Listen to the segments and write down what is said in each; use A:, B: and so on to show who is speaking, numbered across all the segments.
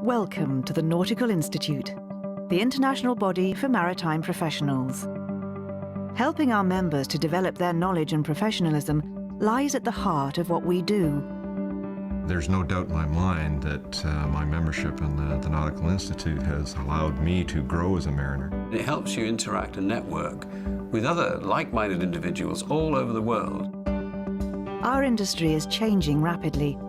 A: Welcome to the Nautical Institute, the international body for maritime professionals. Helping our members to develop their knowledge and professionalism lies at the heart of what we do.
B: There's no doubt in my mind that my membership in the Nautical Institute has allowed me to grow as a mariner.
C: It helps you interact and network with other like-minded individuals all over the world.
A: Our industry is changing rapidly,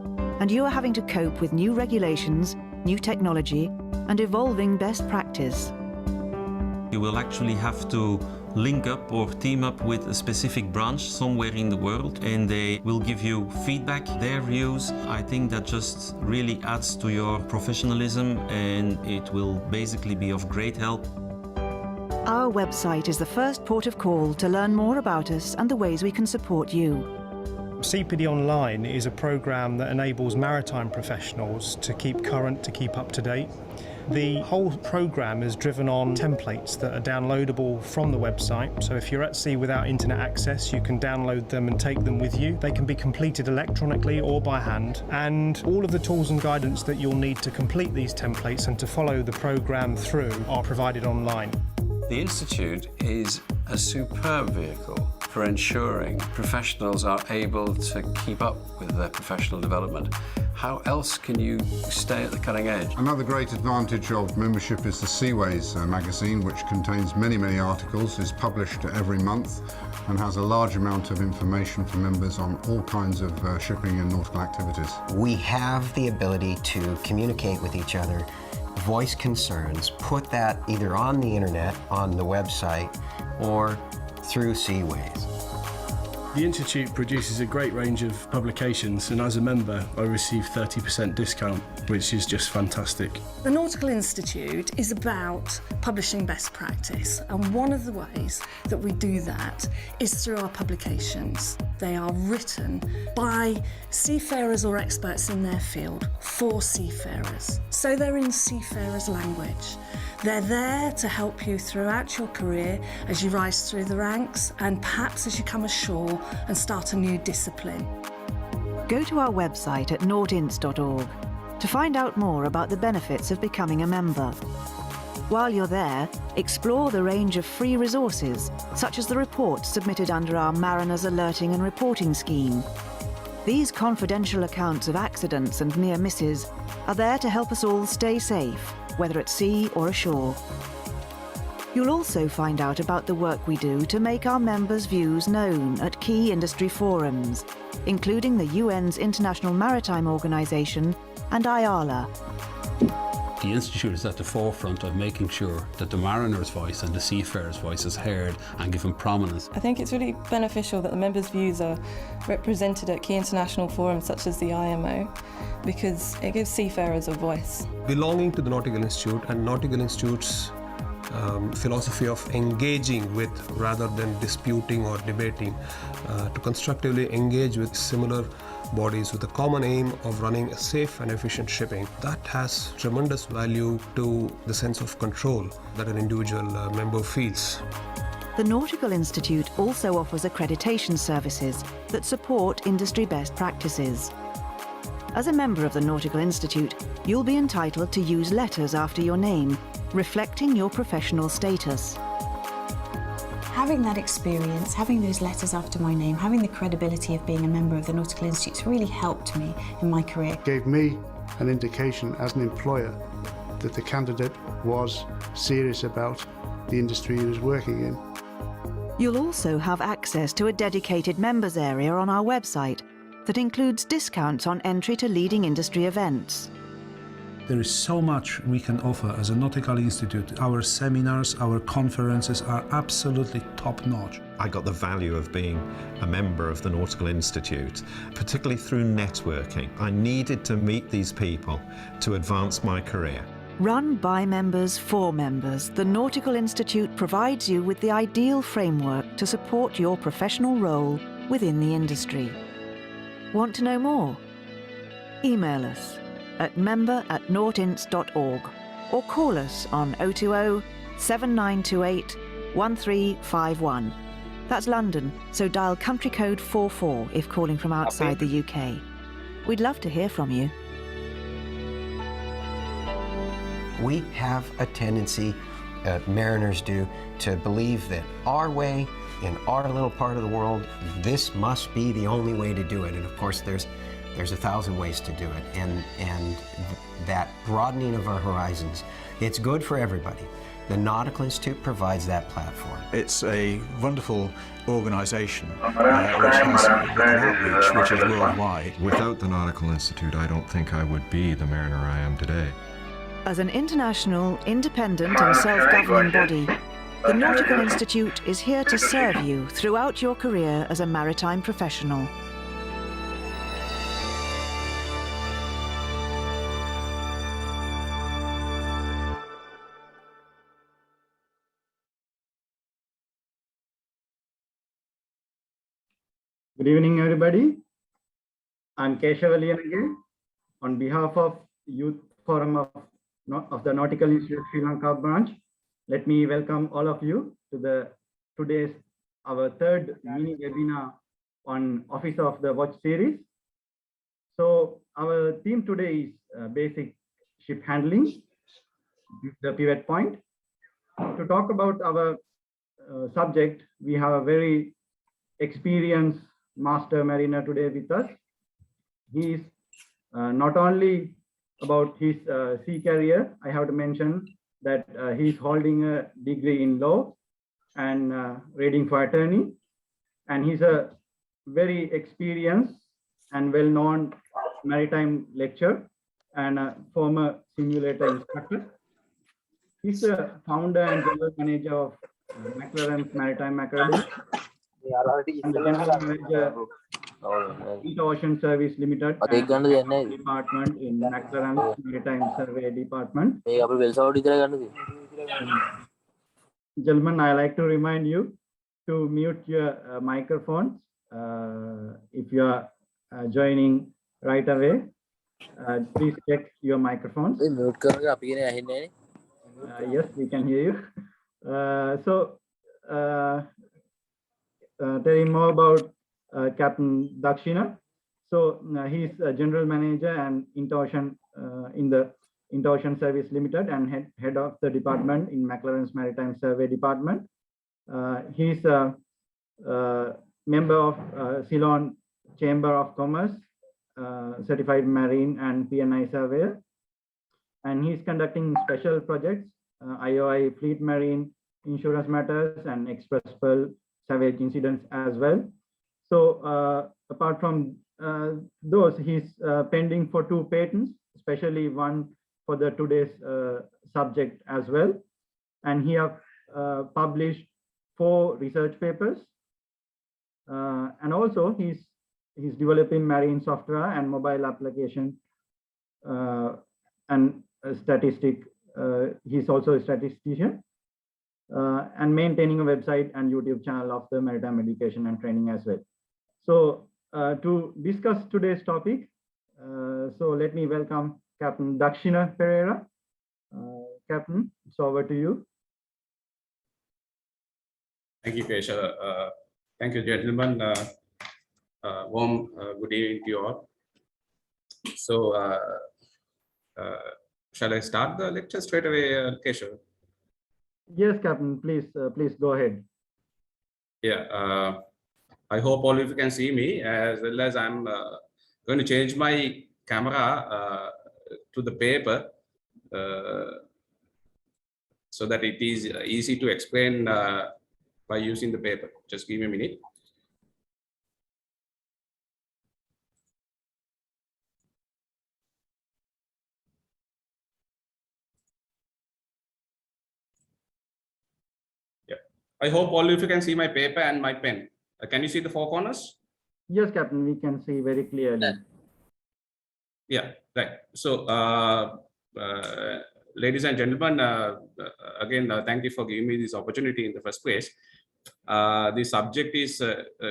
A: and you are having to cope with new regulations, new technology, and evolving best practice.
D: You will actually have to link up or team up with a specific branch somewhere in the world, and they will give you feedback, their views. I think that just really adds to your professionalism, and it will basically be of great help.
A: Our website is the first port of call to learn more about us and the ways we can support you.
E: CPD Online is a program that enables maritime professionals to keep current, to keep up to date. The whole program is driven on templates that are downloadable from the website. So if you're at sea without internet access, you can download them and take them with you. They can be completed electronically or by hand. And all of the tools and guidance that you'll need to complete these templates and to follow the program through are provided online.
C: The Institute is a superb vehicle for ensuring professionals are able to keep up with their professional development. How else can you stay at the cutting edge?
F: Another great advantage of membership is the Seaways Magazine, which contains many articles, is published every month, and has a large amount of information for members on all kinds of shipping and nautical activities.
G: We have the ability to communicate with each other, voice concerns, put that either on the internet, on the website, or through Seaways.
H: The Institute produces a great range of publications, and as a member I receive 30% discount, which is just fantastic.
I: The Nautical Institute is about publishing best practice, and one of the ways that we do that is through our publications. They are written by seafarers or experts in their field for seafarers. So they're in seafarers' language. They're there to help you throughout your career as you rise through the ranks and perhaps as you come ashore and start a new discipline.
A: Go to our website at nautinst.org to find out more about the benefits of becoming a member. While you're there, explore the range of free resources, such as the reports submitted under our Mariners Alerting and Reporting Scheme. These confidential accounts of accidents and near misses are there to help us all stay safe, whether at sea or ashore. You'll also find out about the work we do to make our members' views known at key industry forums, including the UN's International Maritime Organization and IALA.
J: The Institute is at the forefront of making sure that the mariner's voice and the seafarer's voice is heard and given prominence.
K: I think it's really beneficial that the members' views are represented at key international forums such as the IMO, because it gives seafarers a voice.
L: Belonging to the Nautical Institute and Nautical Institute's philosophy of engaging with rather than disputing or debating, to constructively engage with similar bodies with a common aim of running a safe and efficient shipping. That has tremendous value to the sense of control that an individual member feels.
A: The Nautical Institute also offers accreditation services that support industry best practices. As a member of the Nautical Institute, you'll be entitled to use letters after your name, reflecting your professional status.
M: Having that experience, having those letters after my name, having the credibility of being a member of the Nautical Institute really helped me in my career.
N: It gave me an indication as an employer that the candidate was serious about the industry he was working in.
A: You'll also have access to a dedicated members area on our website that includes discounts on entry to leading industry events.
O: There is so much we can offer as a Nautical Institute. Our seminars, our conferences are absolutely top-notch.
B: I got the value of being a member of the Nautical Institute, particularly through networking. I needed to meet these people to advance my career.
A: Run by members for members, the Nautical Institute provides you with the ideal framework to support your professional role within the industry. Want to know more? Email us at member@nautinst.org or call us on 020 7928 1351. That's London, so dial country code 44 if calling from outside the UK. We'd love to hear from you.
G: We have a tendency, mariners do, to believe that our way, in our little part of the world, this must be the only way to do it. And of course, there's 1,000 ways to do it. And that broadening of our horizons, it's good for everybody. The Nautical Institute provides that platform.
P: It's a wonderful organisation which has an outreach which is worldwide.
B: Without the Nautical Institute, I don't think I would be the mariner I am today.
A: As an international, independent and self-governing body, the Nautical Institute is here to serve you throughout your career as a maritime professional.
Q: Good evening, everybody. I'm Keshawa Liyanage. On behalf of Youth Forum of the Nautical Institute Sri Lanka branch, let me welcome all of you to today's our third mini webinar on Office of the Watch series. So our theme today is basic ship handling, the pivot point. To talk about our subject, we have a very experienced master mariner today with us. He is not only about his sea career, I have to mention that he is holding a degree in law and reading for attorney, and he's a very experienced and well-known maritime lecturer and a former simulator instructor. He's the founder and general manager of McLaren's Maritime Academy, and the general manager Ocean Service Limited department in McLaren's Maritime Survey Department. Gentlemen, I like to remind you to mute your microphones if you are joining right away. Please check your microphones. Yes, we can hear you. Telling more about Captain Dhakshina. So he's a general manager and Interocean in the Interocean Service Limited and head of the department in McLaren's Maritime Survey Department. He's a member of Ceylon Chamber of Commerce, certified marine and PNI surveyor, and he's conducting special projects, IOI fleet marine insurance matters and express pearl salvage incidents as well. So apart from those, he's pending for 2 patents, especially one for the today's subject as well. And he have published 4 research papers. And also he's developing marine software and mobile application and statistic. He's also a statistician. And maintaining a website and YouTube channel of the maritime education and training as well. So to discuss today's topic, so let me welcome Captain Dhakshina Perera. Captain, it's over to you.
R: Thank you, Keshawa. Thank you, gentlemen. Warm good evening to you all. So shall I start the lecture straight away, Keshawa?
Q: Yes, Captain, please go ahead.
R: Yeah, I hope all of you can see me, as well as I'm going to change my camera to the paper so that it is easy to explain by using the paper. Just give me a minute. I hope all of you can see my paper and my pen. Can you see the 4 corners?
Q: Yes, Captain, we can see very clearly.
R: Yeah, right. So, ladies and gentlemen, again, thank you for giving me this opportunity in the first place. The subject is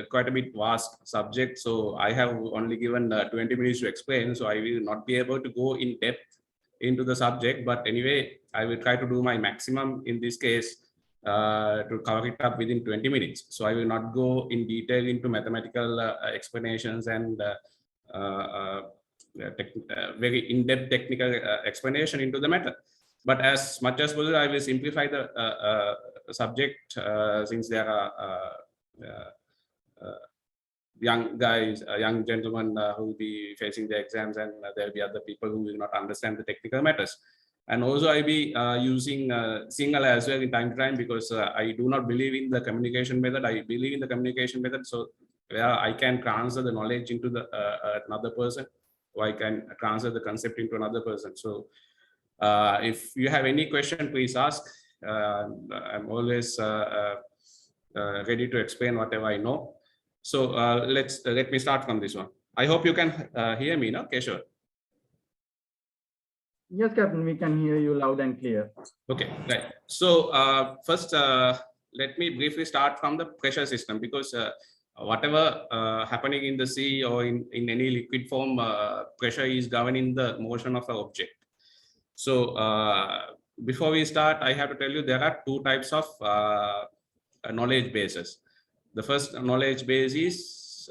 R: quite a bit vast subject, so I have only given 20 minutes to explain, so I will not be able to go in depth into the subject, but anyway, I will try to do my maximum in this case to cover it up within 20 minutes. So I will not go in detail into mathematical explanations and very in-depth technical explanation into the matter. But as much as possible, I will simplify the subject since there are young guys, young gentlemen who will be facing the exams, and there will be other people who will not understand the technical matters. And also I'll be using Sinhala as well in time to time, because I do not believe in the communication method. I believe in the communication method. So where I can transfer the knowledge into the another person, or I can transfer the concept into another person. So if you have any question, please ask. I'm always ready to explain whatever I know. So let me start from this one. I hope you can hear me now, Keshawa.
Q: Yes, Captain, we can hear you loud and clear.
R: Okay, right. So first, let me briefly start from the pressure system, because whatever happening in the sea or in any liquid form, pressure is governing the motion of an object. So before we start, I have to tell you there are two types of knowledge bases. The first knowledge base is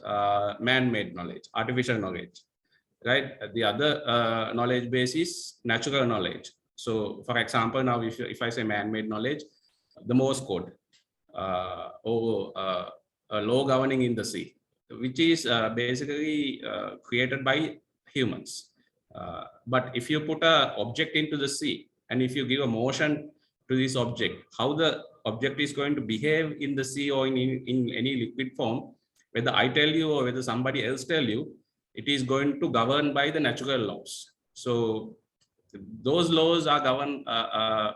R: man-made knowledge, artificial knowledge. Right. The other knowledge base is natural knowledge. So, for example, now if I say man-made knowledge, the Morse code or a law governing in the sea, which is basically created by humans. But if you put an object into the sea, and if you give a motion to this object, how the object is going to behave in the sea or in any liquid form, whether I tell you or whether somebody else tell you, it is going to govern by the natural laws. So those laws are governed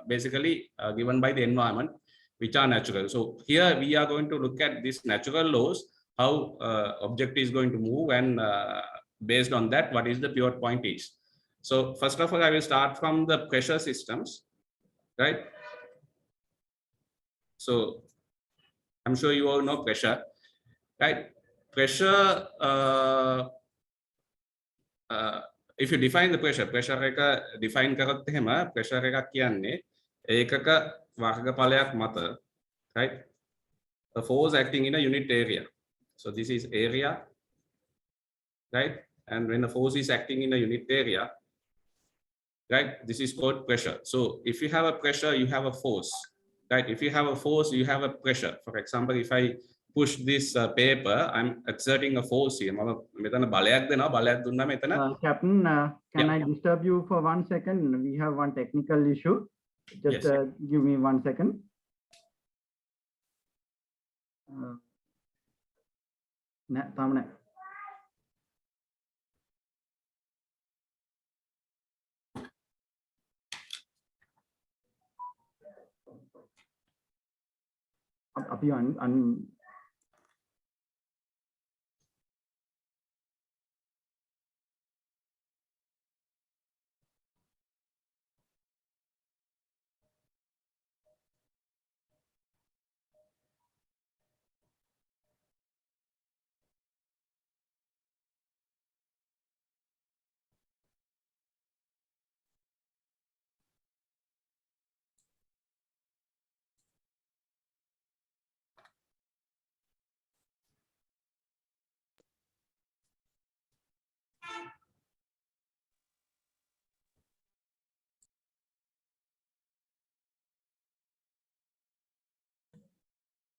R: basically given by the environment, which are natural. So here we are going to look at these natural laws, how object is going to move, and based on that, what is the pivot point is. So first of all, I will start from the pressure systems, right? So I'm sure you all know pressure, right? Pressure, if you define the pressure එක define කරොත් එහෙම pressure එකක් කියන්නේ ඒකක වර්ගඵලයක් මත, right? A force acting in a unit area. So this is area, right? And when a force is acting in a unit area, right, this is called pressure. So if you have a pressure, you have a force, right? If you have a force, you have a pressure. For example, if I push this paper, I'm exerting a force here.
Q: Captain, can I disturb you for 1 second? We have one technical issue. Just
R: yes.
Q: Give me 1 second.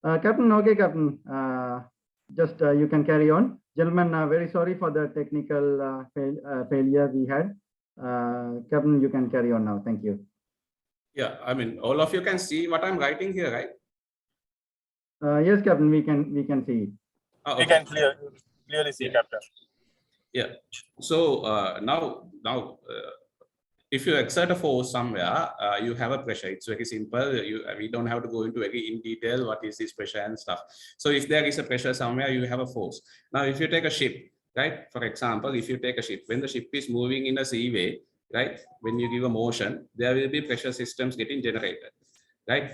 Q: Captain, okay, Captain. Just you can carry on. Gentlemen, very sorry for the technical failure we had. Captain, you can carry on now. Thank you.
R: Yeah, I mean, all of you can see what I'm writing here, right?
Q: Yes, Captain, we can see.
R: Okay.
S: We can clearly see, Captain.
R: Yeah. So now if you exert a force somewhere, you have a pressure. It's very simple. We don't have to go into very in detail what is this pressure and stuff. So if there is a pressure somewhere, you have a force. Now, if you take a ship, right? For example, if you take a ship, when the ship is moving in a seaway, right? When you give a motion, there will be pressure systems getting generated, right?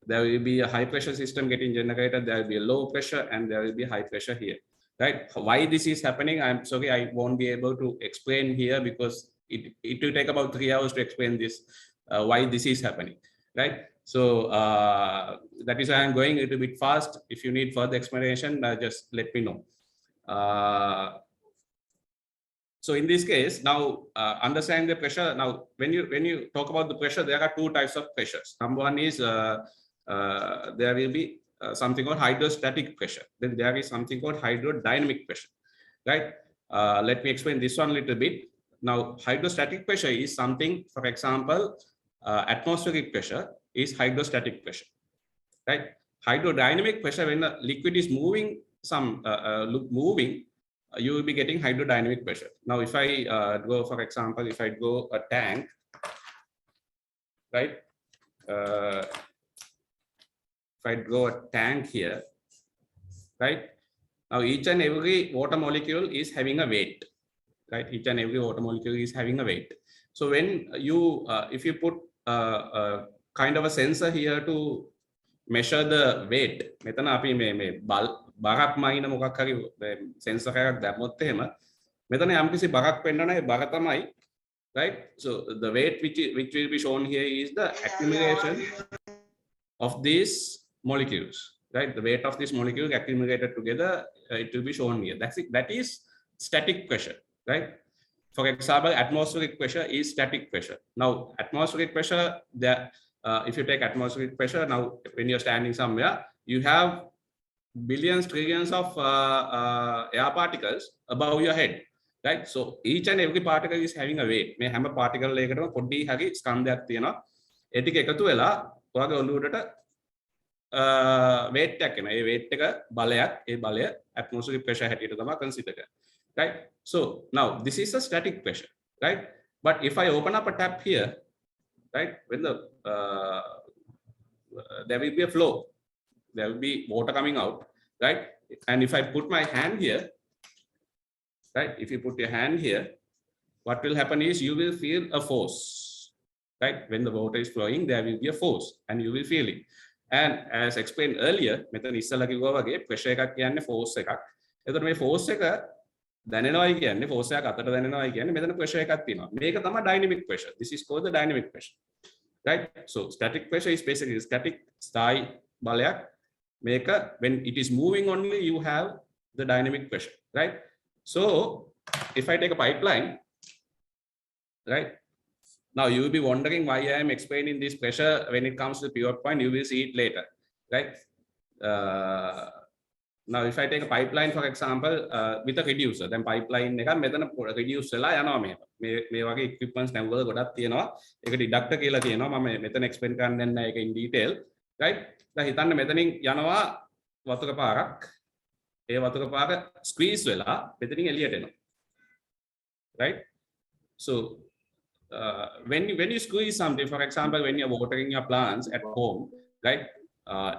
R: There will be a high pressure system getting generated. There will be a low pressure, and there will be high pressure here, right? Why this is happening, I'm sorry, I won't be able to explain here because it will take about 3 hours to explain this, why this is happening, right? So that is why I'm going a little bit fast. If you need further explanation, just let me know. So in this case, now understand the pressure. Now, when you talk about the pressure, there are two types of pressures. Number one is there will be something called hydrostatic pressure. Then there is something called hydrodynamic pressure, right? Let me explain this one a little bit. Now, hydrostatic pressure is something, for example, atmospheric pressure is hydrostatic pressure, right? Hydrodynamic pressure, when the liquid is moving, you will be getting hydrodynamic pressure. Now, if I go, for example, if I go a tank, right? If I go a tank here, right? Now, each and every water molecule is having a weight, right? Each and every water molecule is having a weight. So when you, if you put kind of a sensor here to measure the weight, මෙතන අපි මේ බරක් mine මොකක් හරි sensor එකක් දැම්මොත් එහෙම මෙතන යම්කිසි බරක් පෙන්නන ඒ බර තමයි, right? So the weight which will be shown here is the accumulation of these molecules, right? The weight of this molecule accumulated together, it will be shown here. That's it. That is static pressure, right? For example, atmospheric pressure is static pressure. Now, atmospheric pressure, if you take atmospheric pressure, now when you're standing somewhere, you have billions, trillions of air particles above your head, right? So each and every particle is having a weight. මේ හැම particle එකකටම පොඩි හරි ස්කන්ධයක් තියෙනවා. ඒ ටික එකතු වෙලා ඔයාගේ ඔළුවට weight එකක් එනවා. ඒ weight එක බලයක්, ඒ බලය atmospheric pressure හැටියට තමයි consider කරන්නේ, right? So now this is a static pressure, right? But if I open up a tap here, right, when the there will be a flow, there will be water coming out, right? And if I put my hand here, right, if you put your hand here, what will happen is you will feel a force, right? When the water is flowing, there will be a force and you will feel it. And as explained earlier, මෙතන ඉස්සලා කිව්වා වගේ pressure එකක් කියන්නේ force එකක්. එතකොට මේ force එක දැනෙනවයි කියන්නේ, force එකක් අතට දැනෙනවයි කියන්නේ මෙතන pressure එකක් තියෙනවා. මේක තමයි dynamic pressure. This is called the dynamic pressure, right? So static pressure is basically static ස්ථායි බලයක්. මේක when it is moving only, you have the dynamic pressure, right? So if I take a pipeline, right? Now you will be wondering why I am explaining this pressure when it comes to the pivot point. You will see it later, right? Now if I take a pipeline, for example, with a reducer, then pipeline එක මෙතන reduce වෙලා යනවා මේ වගේ equipments නැවල ගොඩක් තියෙනවා. ඒක deductor කියලා කියනවා. මම මෙතන explain කරන්න නැහැ ඒක in detail, right? දැන් හිතන්න මෙතනින් යනවා වතුර පාරක්. ඒ වතුර පාර squeeze වෙලා මෙතනින් එළියට එනවා, right? So when you squeeze something, for example, when you're watering your plants at home, right?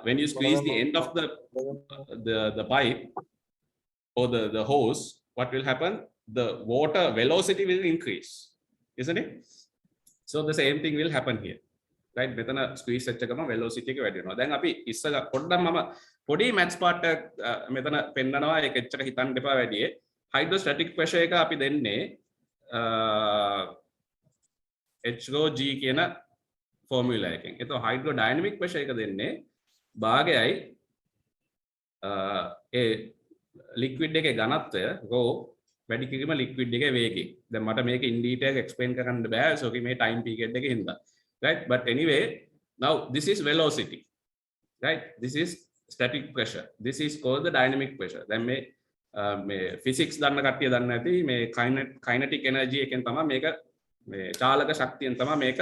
R: When you squeeze the end of the pipe or the hose, what will happen? The water velocity will increase, isn't it? So the same thing will happen here, right? මෙතන squeeze set එකම velocity එක වැඩි වෙනවා. දැන් අපි ඉස්සලා පොඩ්ඩක් මම පොඩි maths part එක මෙතන පෙන්නනවා. ඒක එච්චර හිතන්න එපා වැඩි. Hydrostatic pressure එක අපි දෙන්නේ H-G කියන formula එකෙන්. එතකොට hydrodynamic pressure එක දෙන්නේ භාගයයි ඒ liquid එකේ ඝනත්වය rho වැඩි කිරීම liquid එකේ වේගය. දැන් මට මේක in detail explain කරන්න බෑ. So මේ time period එකේ හින්දා, right? But anyway, now this is velocity, right? This is static pressure. This is called the dynamic pressure. දැන් මේ physics දන්න කට්ටිය දන්න ඇති මේ kinetic energy එකෙන් තමයි මේක මේ චාලක ශක්තියෙන් තමයි මේක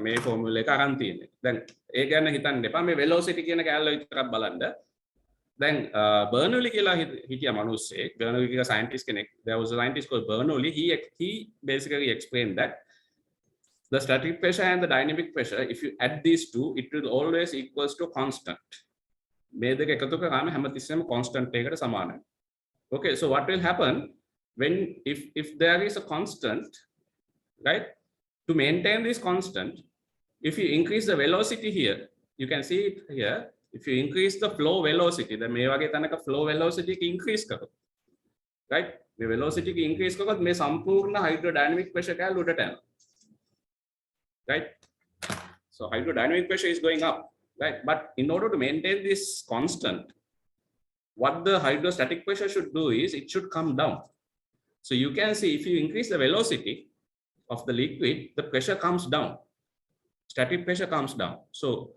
R: මේ ෆෝමියුලා එක අරන් තියෙන්නේ. දැන් ඒ ගැන හිතන්න එපා. මේ velocity කියන කැලල විතරක් බලන්න. දැන් බර්නෝලි කියලා හිටිය මිනිස්සෙක්, බර්නෝලි කියලා scientist කෙනෙක්. There was a scientist called Bernoulli. He basically explained that the static pressure and the dynamic pressure, if you add these two, it will always equals to constant. මේ දෙක එකතු කරාම හැමතිස්සෙම constant එකකට සමානයි. Okay, so what will happen when if there is a constant, right? To maintain this constant, if you increase the velocity here, you can see it here. If you increase the flow velocity, then මේ වගේ තැනක flow velocity එක increase කරොත්, right? මේ velocity එක increase කරොත් මේ සම්පූර්ණ hydrodynamic pressure කැලේ උඩට යනවා, right? So hydrodynamic pressure is going up, right? But in order to maintain this constant, what the hydrostatic pressure should do is it should come down. So you can see if you increase the velocity of the liquid, the pressure comes down. Static pressure comes down. So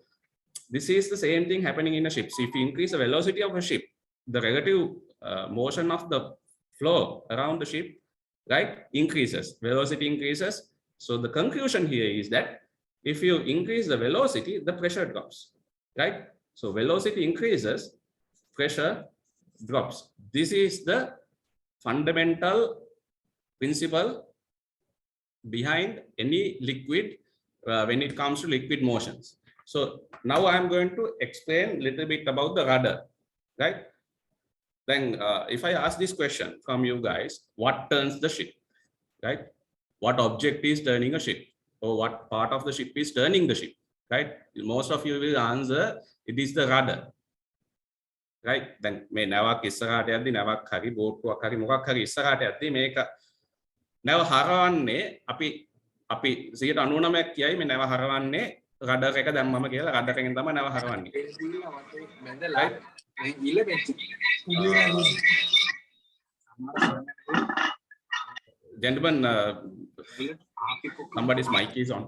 R: this is the same thing happening in a ship. So if you increase the velocity of a ship, the relative motion of the flow around the ship, right, increases. Velocity increases. So the conclusion here is that if you increase the velocity, the pressure drops, right? So velocity increases, pressure drops. This is the fundamental principle behind any liquid when it comes to liquid motions. So now I'm going to explain a little bit about the rudder, right? Then if I ask this question from you guys, what turns the ship, right? What object is turning a ship, or what part of the ship is turning the ship, right? Most of you will answer, it is the rudder, right? Then me nawak issarata yaddi nawak hari boattuවක් hari මොකක් hari issarata යද්දී මේක නැව හරවන්නේ අපි 99ක් කියයි මේ නැව හරවන්නේ රඩර් එක දැම්මම කියලා රඩර් එකෙන් තමයි නැව හරවන්නේ. Gentlemen, somebody's mic is on.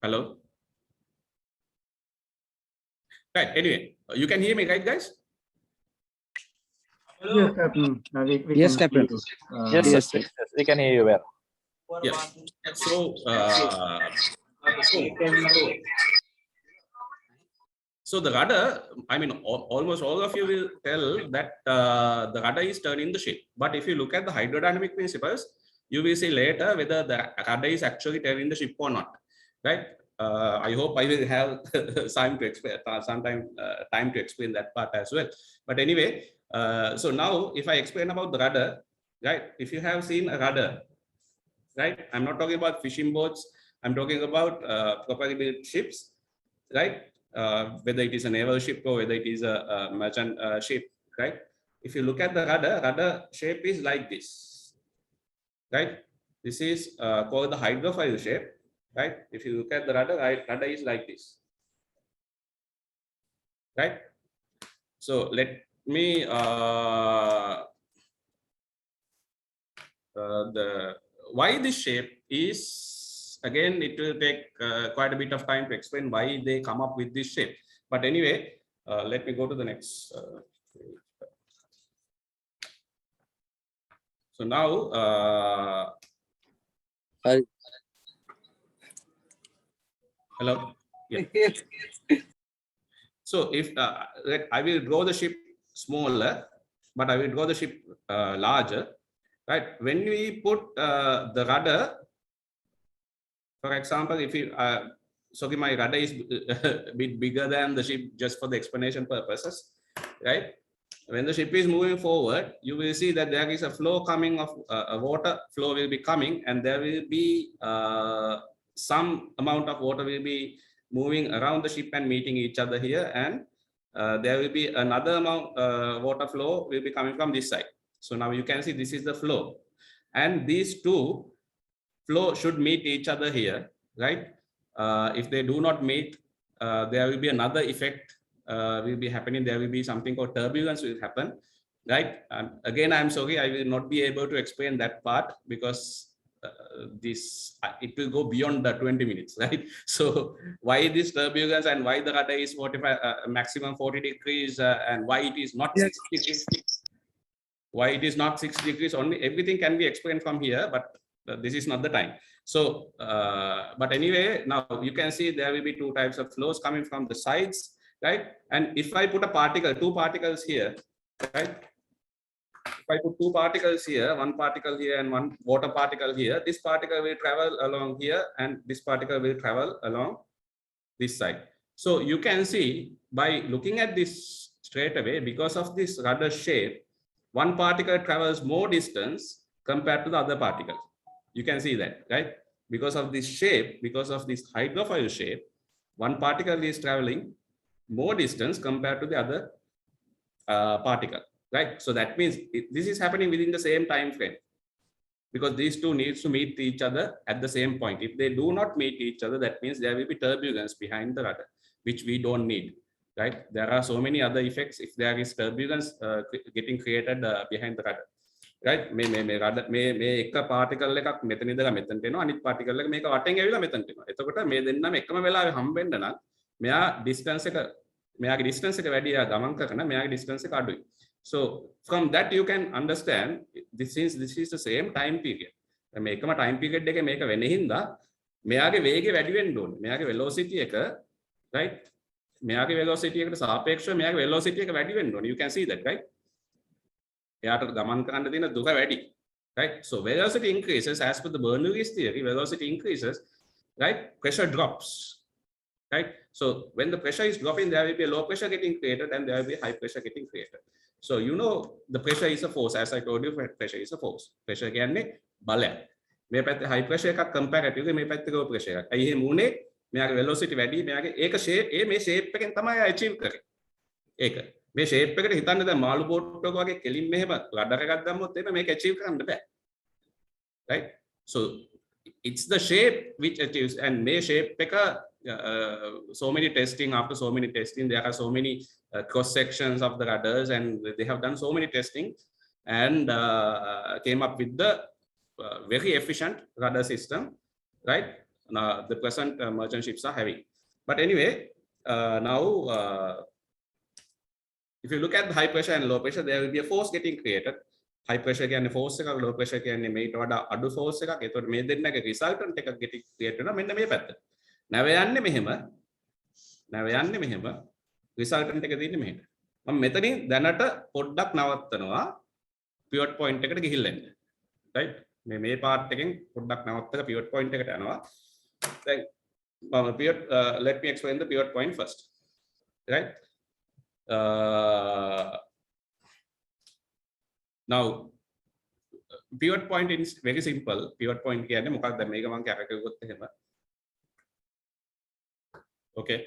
R: Hello. Right. Anyway, you can hear me, right, guys?
Q: Yes, Captain.
S: Yes, Captain. Yes, we can hear you well.
R: Yes. So the rudder, I mean, almost all of you will tell that the rudder is turning the ship. But if you look at the hydrodynamic principles, you will see later whether the rudder is actually turning the ship or not, right? I hope I will have time to explain, time to explain that part as well. But anyway, so now if I explain about the rudder, right? If you have seen a rudder, right? I'm not talking about fishing boats. I'm talking about properly built ships, right? Whether it is a naval ship or whether it is a merchant ship, right? If you look at the rudder shape is like this, right? This is called the hydrophile shape, right? If you look at the rudder, rudder is like this, right? So let me why this shape is, again, it will take quite a bit of time to explain why they come up with this shape. But anyway, let me go to the next. So now, hello. Yeah. So if I will draw the ship smaller, but I will draw the ship larger, right? When we put the rudder, for example, if you, sorry, my rudder is a bit bigger than the ship just for the explanation purposes, right? When the ship is moving forward, you will see that there is a flow coming of a water flow will be coming, and there will be some amount of water will be moving around the ship and meeting each other here, and there will be another amount water flow will be coming from this side. So now you can see this is the flow, and these two flow should meet each other here, right? If they do not meet, there will be another effect will be happening. There will be something called turbulence will happen, right? Again, I'm sorry, I will not be able to explain that part because it will go beyond the 20 minutes, right? So why this turbulence and why the rudder is 45 maximum 40 degrees and why it is not 60 degrees, why it is not 60 degrees only, everything can be explained from here, but this is not the time. So but anyway, now you can see there will be two types of flows coming from the sides, right? And if I put a particle, two particles here, right? If I put two particles here, one particle here and one water particle here, this particle will travel along here and this particle will travel along this side. So you can see by looking at this straight away, because of this rudder shape, one particle travels more distance compared to the other particle. You can see that, right? Because of this shape, because of this hydrophile shape, one particle is traveling more distance compared to the other particle, right? So that means this is happening within the same time frame. because these two needs to meet each other at the same point. If they do not meet each other, that means there will be turbulence behind the rudder, which we don't need, right? There are so many other effects if there is turbulence getting created behind the rudder, right? rudder එක particle එකක් මෙතන ඉඳලා මෙතනට එනවා, අනිත් particle එක මේක වටෙන් ඇවිල්ලා මෙතනට එනවා. එතකොට මේ දෙන්නම එකම වෙලාවෙ හම්බෙන්න නම් මෙයා distance එක මෙයාගේ distance එක වැඩි, එයා ගමන් කරන මෙයාගේ distance එක අඩුයි. So from that you can understand this is the same time period. මේකම time period එකේ මේක වෙන්නේ හින්දා මෙයාගේ වේගය වැඩි වෙන්න ඕනේ. මෙයාගේ velocity එක, right? මෙයාගේ velocity එකට සාපේක්ෂව මෙයාගේ velocity එක වැඩි වෙන්න ඕනේ. You can see that, right? එයාට ගමන් කරන්න තියෙන දුර වැඩි, right? So velocity increases as per the Bernoulli's theory. Velocity increases, right? Pressure drops, right? So when the pressure is dropping, there will be a low pressure getting created and there will be high pressure getting created. So you know the pressure is a force. As I told you, pressure is a force. Pressure කියන්නේ බලය. මේ පැත්තේ high pressure එකක් comparatively මේ පැත්තේ low pressure එකක්. අයි එහෙම උනේ මෙයාගේ velocity වැඩි, මෙයාගේ ඒක shape මේ shape එකෙන් තමයි achieve කරේ. ඒක. මේ shape එකට හිතන්න දැන් මාළු බෝට් එක වගේ කෙලින් මෙහෙම rudder එකක් දැම්මොත් එහෙම මේක achieve කරන්න බෑ. Right? So it's the shape which achieves, and මේ shape එක so many testing, after so many testing, there are so many cross sections of the rudders, and they have done so many testing and came up with the very efficient rudder system, right? Now the present merchant ships are having. But anyway, now if you look at the high pressure and low pressure, there will be a force getting created. High pressure කියන්නේ force එකක්, low pressure කියන්නේ මේට වඩා අඩු force එකක්. ඒතකොට මේ දෙන්නගේ resultant එකක් getting create වෙනවා මෙන්න මේ පැත්තට. නැව යන්නේ මෙහෙම resultant එක තියෙන්නේ මෙහෙට. මම මෙතනින් දැනට පොඩ්ඩක් නවත්තනවා pivot point එකට ගිහිල්ලා එන්න. right? මේ part එකෙන් පොඩ්ඩක් නවත්තලා pivot point එකට යනවා. දැන් මම pivot let me explain the pivot point first. Right? Now pivot point is very simple. Pivot point කියන්නේ මොකක්ද? මේක මම කැරකෙව්වොත් එහෙම. Okay.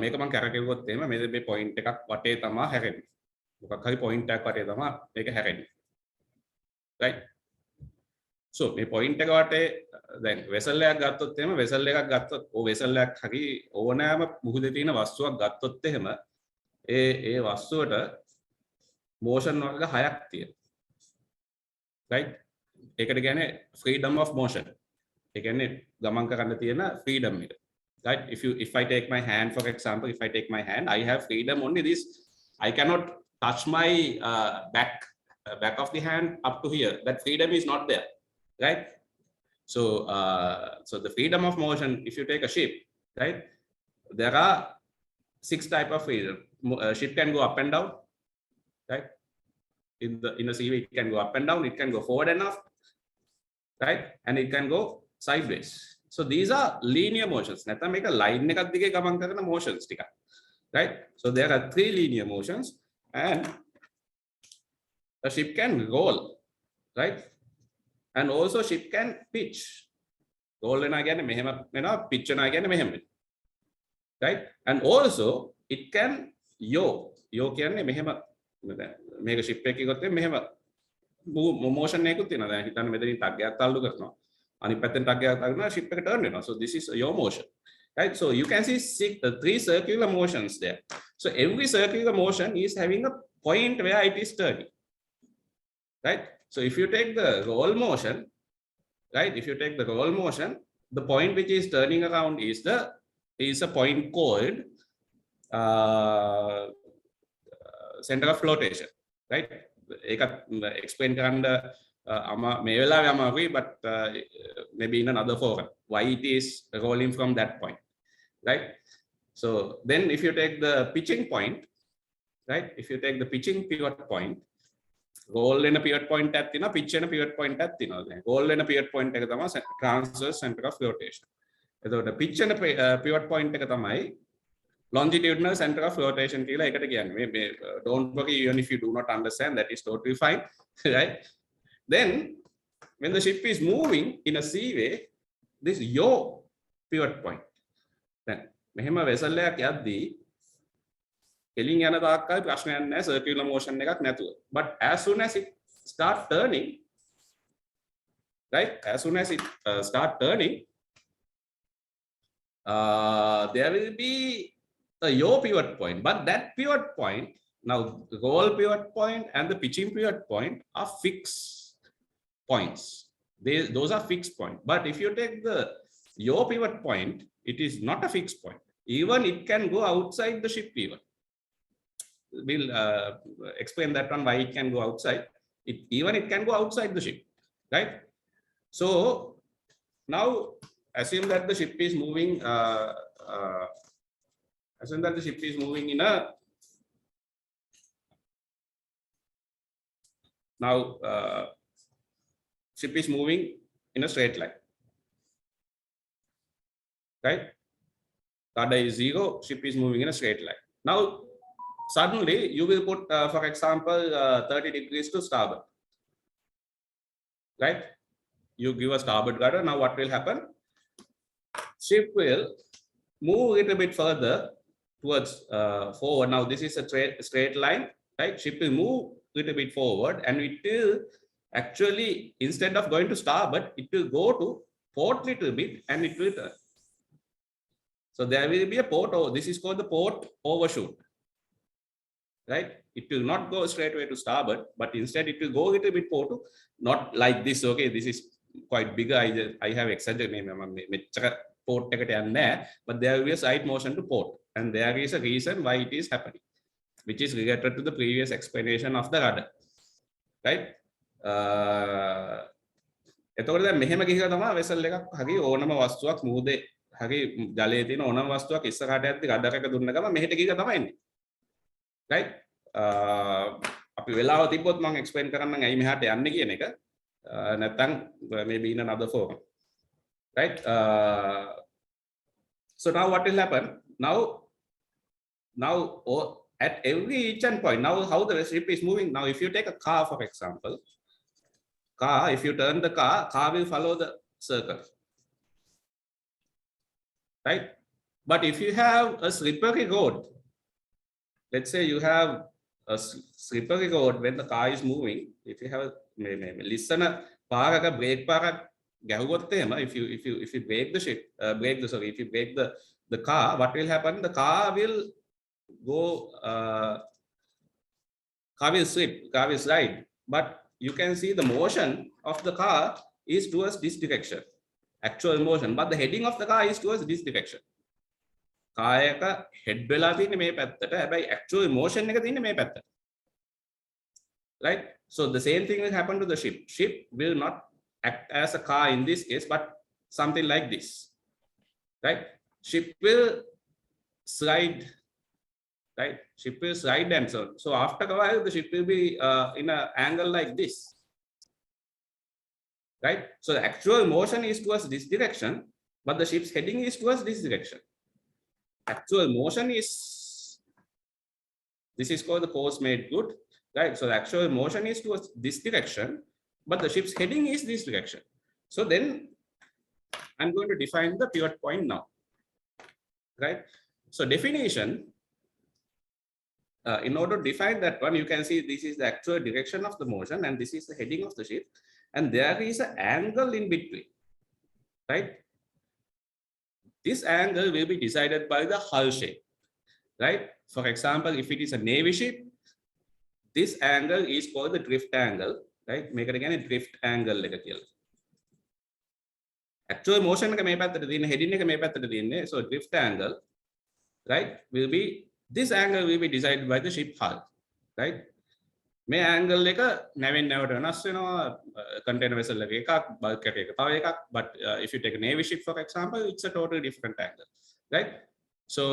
R: මේක මම කැරකෙව්වොත් එහෙම මේ point එකක් වටේ තමයි හැරෙන්නේ. මොකක් හරි point එකක් වටේ තමයි මේක හැරෙන්නේ. Right? So මේ point එක වටේ දැන් vessel එකක් ගත්තොත් එහෙම vessel එකක් ගත්තොත් vessel එකක් හරි ඕනෑම මුහුදේ තියෙන වස්තුවක් ගත්තොත් එහෙම ඒ වස්තුවට motion වර්ග 6ක් තියෙනවා. Right? ඒකට කියන්නේ freedom of motion. ඒ කියන්නේ ගමන් කරන්න තියෙන freedom එක. Right? If I take my hand, for example, if I take my hand, I have freedom only this. I cannot touch my back of the hand up to here. That freedom is not there, right? So so the freedom of motion, if you take a ship, right, there are 6 type of freedom. Ship can go up and down, right? In a seaway, it can go up and down, it can go forward and aft, right? And it can go sideways. So these are linear motions. නැත්නම් මේක line එකක් දිගේ ගමන් කරන motions ටිකක්. Right? So there are 3 linear motions, and a ship can roll, right? And also ship can pitch. Roll වෙනවා කියන්නේ මෙහෙම වෙනවා, pitch වෙනවා කියන්නේ මෙහෙම වෙනවා. Right? And also it can yaw. Yaw කියන්නේ මෙහෙම මේක ship එකේ ගත්තොත් මෙහෙම motion එකකුත් තියෙනවා. දැන් හිතන්න මෙතනින් ටග් එකක් තල්ලු කරනවා. අනිත් පැත්තෙන් ටග් එකක් තල්ලු කරනවා, ship එක turn වෙනවා. So this is yaw motion. Right? So you can see 3 circular motions there. So every circular motion is having a point where it is turning. Right? So if you take the roll motion, right? If you take the roll motion, the point which is turning around is a point called center of flotation. Right? ඒකත් explain කරන්න may වෙලාවෙ අමාරුයි, but maybe in another forum why it is rolling from that point, right? So then if you take the pitching point, right, if you take the pitching pivot point, roll in a pivot point at තියෙනවා, pitch in a pivot point at තියෙනවා. roll in a pivot point එක තමයි transverse center of flotation. එතකොට pitch in a pivot point එක තමයි longitudinal center of flotation කියලා එකට කියන්නේ. Don't worry, even if you do not understand, that is totally fine. Right? Then when the ship is moving in a seaway, this yaw pivot point, then මෙහෙම vessel එකක් යද්දී එලින් යන තාක්කල් ප්‍රශ්නයක් නැහැ, circular motion එකක් නැතුව. But as soon as it start turning, right? As soon as it start turning, there will be a yaw pivot point, but that pivot point, now the roll pivot point and the pitching pivot point are fixed points. Those are fixed points. But if you take the yaw pivot point, it is not a fixed point. Even it can go outside the ship even. We'll explain that one, why it can go outside. It can go outside the ship, right? So now assume that the ship is moving. Assume that the ship is moving in a ship is moving in a straight line, right? Rudder is 0, ship is moving in a straight line. Now suddenly you will put, for example, 30 degrees to starboard, right? You give a starboard rudder. Now what will happen? Ship will move a little bit further towards forward. Now this is a straight line, right? Ship will move a little bit forward, and it will actually, instead of going to starboard, it will go to port little bit and it will turn. So there will be a port, this is called the port overshoot, right? It will not go straight away to starboard, but instead it will go a little bit port, not like this. Okay, this is quite bigger. I have exaggerated, port, but there will be a side motion to port, and there is a reason why it is happening, which is related to the previous explanation of the rudder, right? එතකොට දැන් මෙහෙම ගිහිලා තමයි වෙසල් එකක් හරි ඕනම වස්තුවක් මූදේ හරි ජලයේ තියෙන ඕනම වස්තුවක් ඉස්සරහට යද්දි රඩර් එක දුන්න ගම මෙහෙට ගිහිලා තමයි එන්නේ, right? අපි වෙලාව තිබ්බොත් මම එක්ස්ප්ලেইন කරන්නම් ඇයි මෙහාට යන්නේ කියන එක. නැත්නම් maybe in another forum, right? So now what will happen? Now at every each end point, now how the ship is moving. Now if you take a car, for example, if you turn the car will follow the circle, right? But if you have a slippery road, let's say you have a slippery road when the car is moving, if you have listen පාරක brake පාරක් ගැහුවොත් එහෙම, if you break the ship, if you break the car, what will happen? The car will go, car will slip, car will slide, but you can see the motion of the car is towards this direction, actual motion, but the heading of the car is towards this direction. car එක head වෙලා තියෙන්නේ මේ පැත්තට, හැබැයි actual motion එක තියෙන්නේ මේ පැත්තට, right? So the same thing will happen to the ship. Ship will not act as a car in this case, but something like this, right? Ship will slide, right? Ship will slide and so after a while the ship will be in an angle like this, right? So the actual motion is towards this direction, but the ship's heading is towards this direction. Actual motion is, this is called the course made good, right? So the actual motion is towards this direction, but the ship's heading is this direction. So then I'm going to define the pivot point now, right? So definition, in order to define that one, you can see this is the actual direction of the motion and this is the heading of the ship, and there is an angle in between, right? This angle will be decided by the hull shape, right? For example, if it is a Navy ship, this angle is called the drift angle, right? Make it again a drift angle like a actual motion එක මේ පැත්තට තියෙන, heading එක මේ පැත්තට තියෙන්නේ. So drift angle, right, will be, this angle will be decided by the ship hull, right? මේ angle එක නැවෙන් නැවට වෙනස් වෙනවා, container vessel එක එකක්, bulk එක තව එකක්, but if you take a Navy ship for example, it's a totally different angle, right? So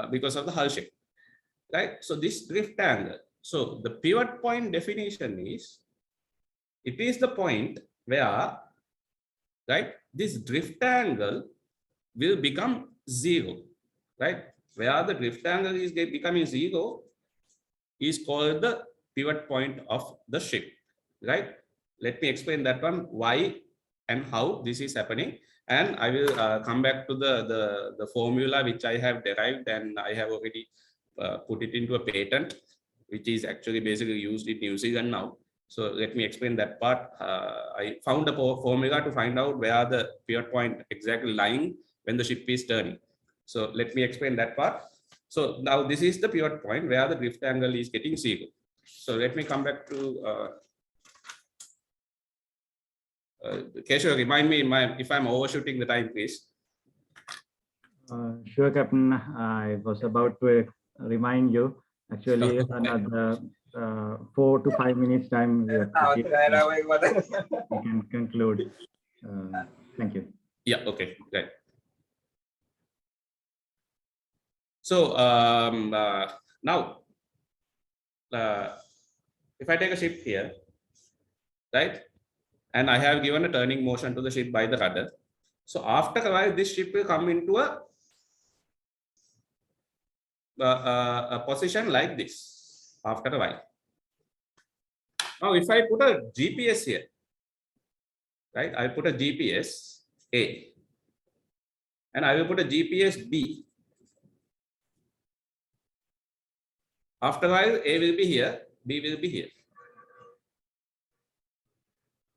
R: because of the hull shape, right? So this drift angle, so the pivot point definition is, it is the point where, right, this drift angle will become 0, right? Where the drift angle is becoming 0 is called the pivot point of the ship, right? Let me explain that one, why and how this is happening, and I will come back to the formula which I have derived, and I have already put it into a patent, which is actually basically used in New Zealand now. So let me explain that part. I found a formula to find out where the pivot point exactly lying when the ship is turning. So let me explain that part. So now this is the pivot point where the drift angle is getting 0. So let me come back to Keshawa, remind me if I'm overshooting the time, please.
Q: Sure, Captain. I was about to remind you. Actually, another 4 to 5 minutes time. We can conclude. Thank you.
R: Yeah. Okay. Right. So now, if I take a ship here, right, and I have given a turning motion to the ship by the rudder. So after a while, this ship will come into a position like this after a while. Now, if I put a GPS here, right, I put a GPS A and I will put a GPS B. After a while, A will be here, B will be here.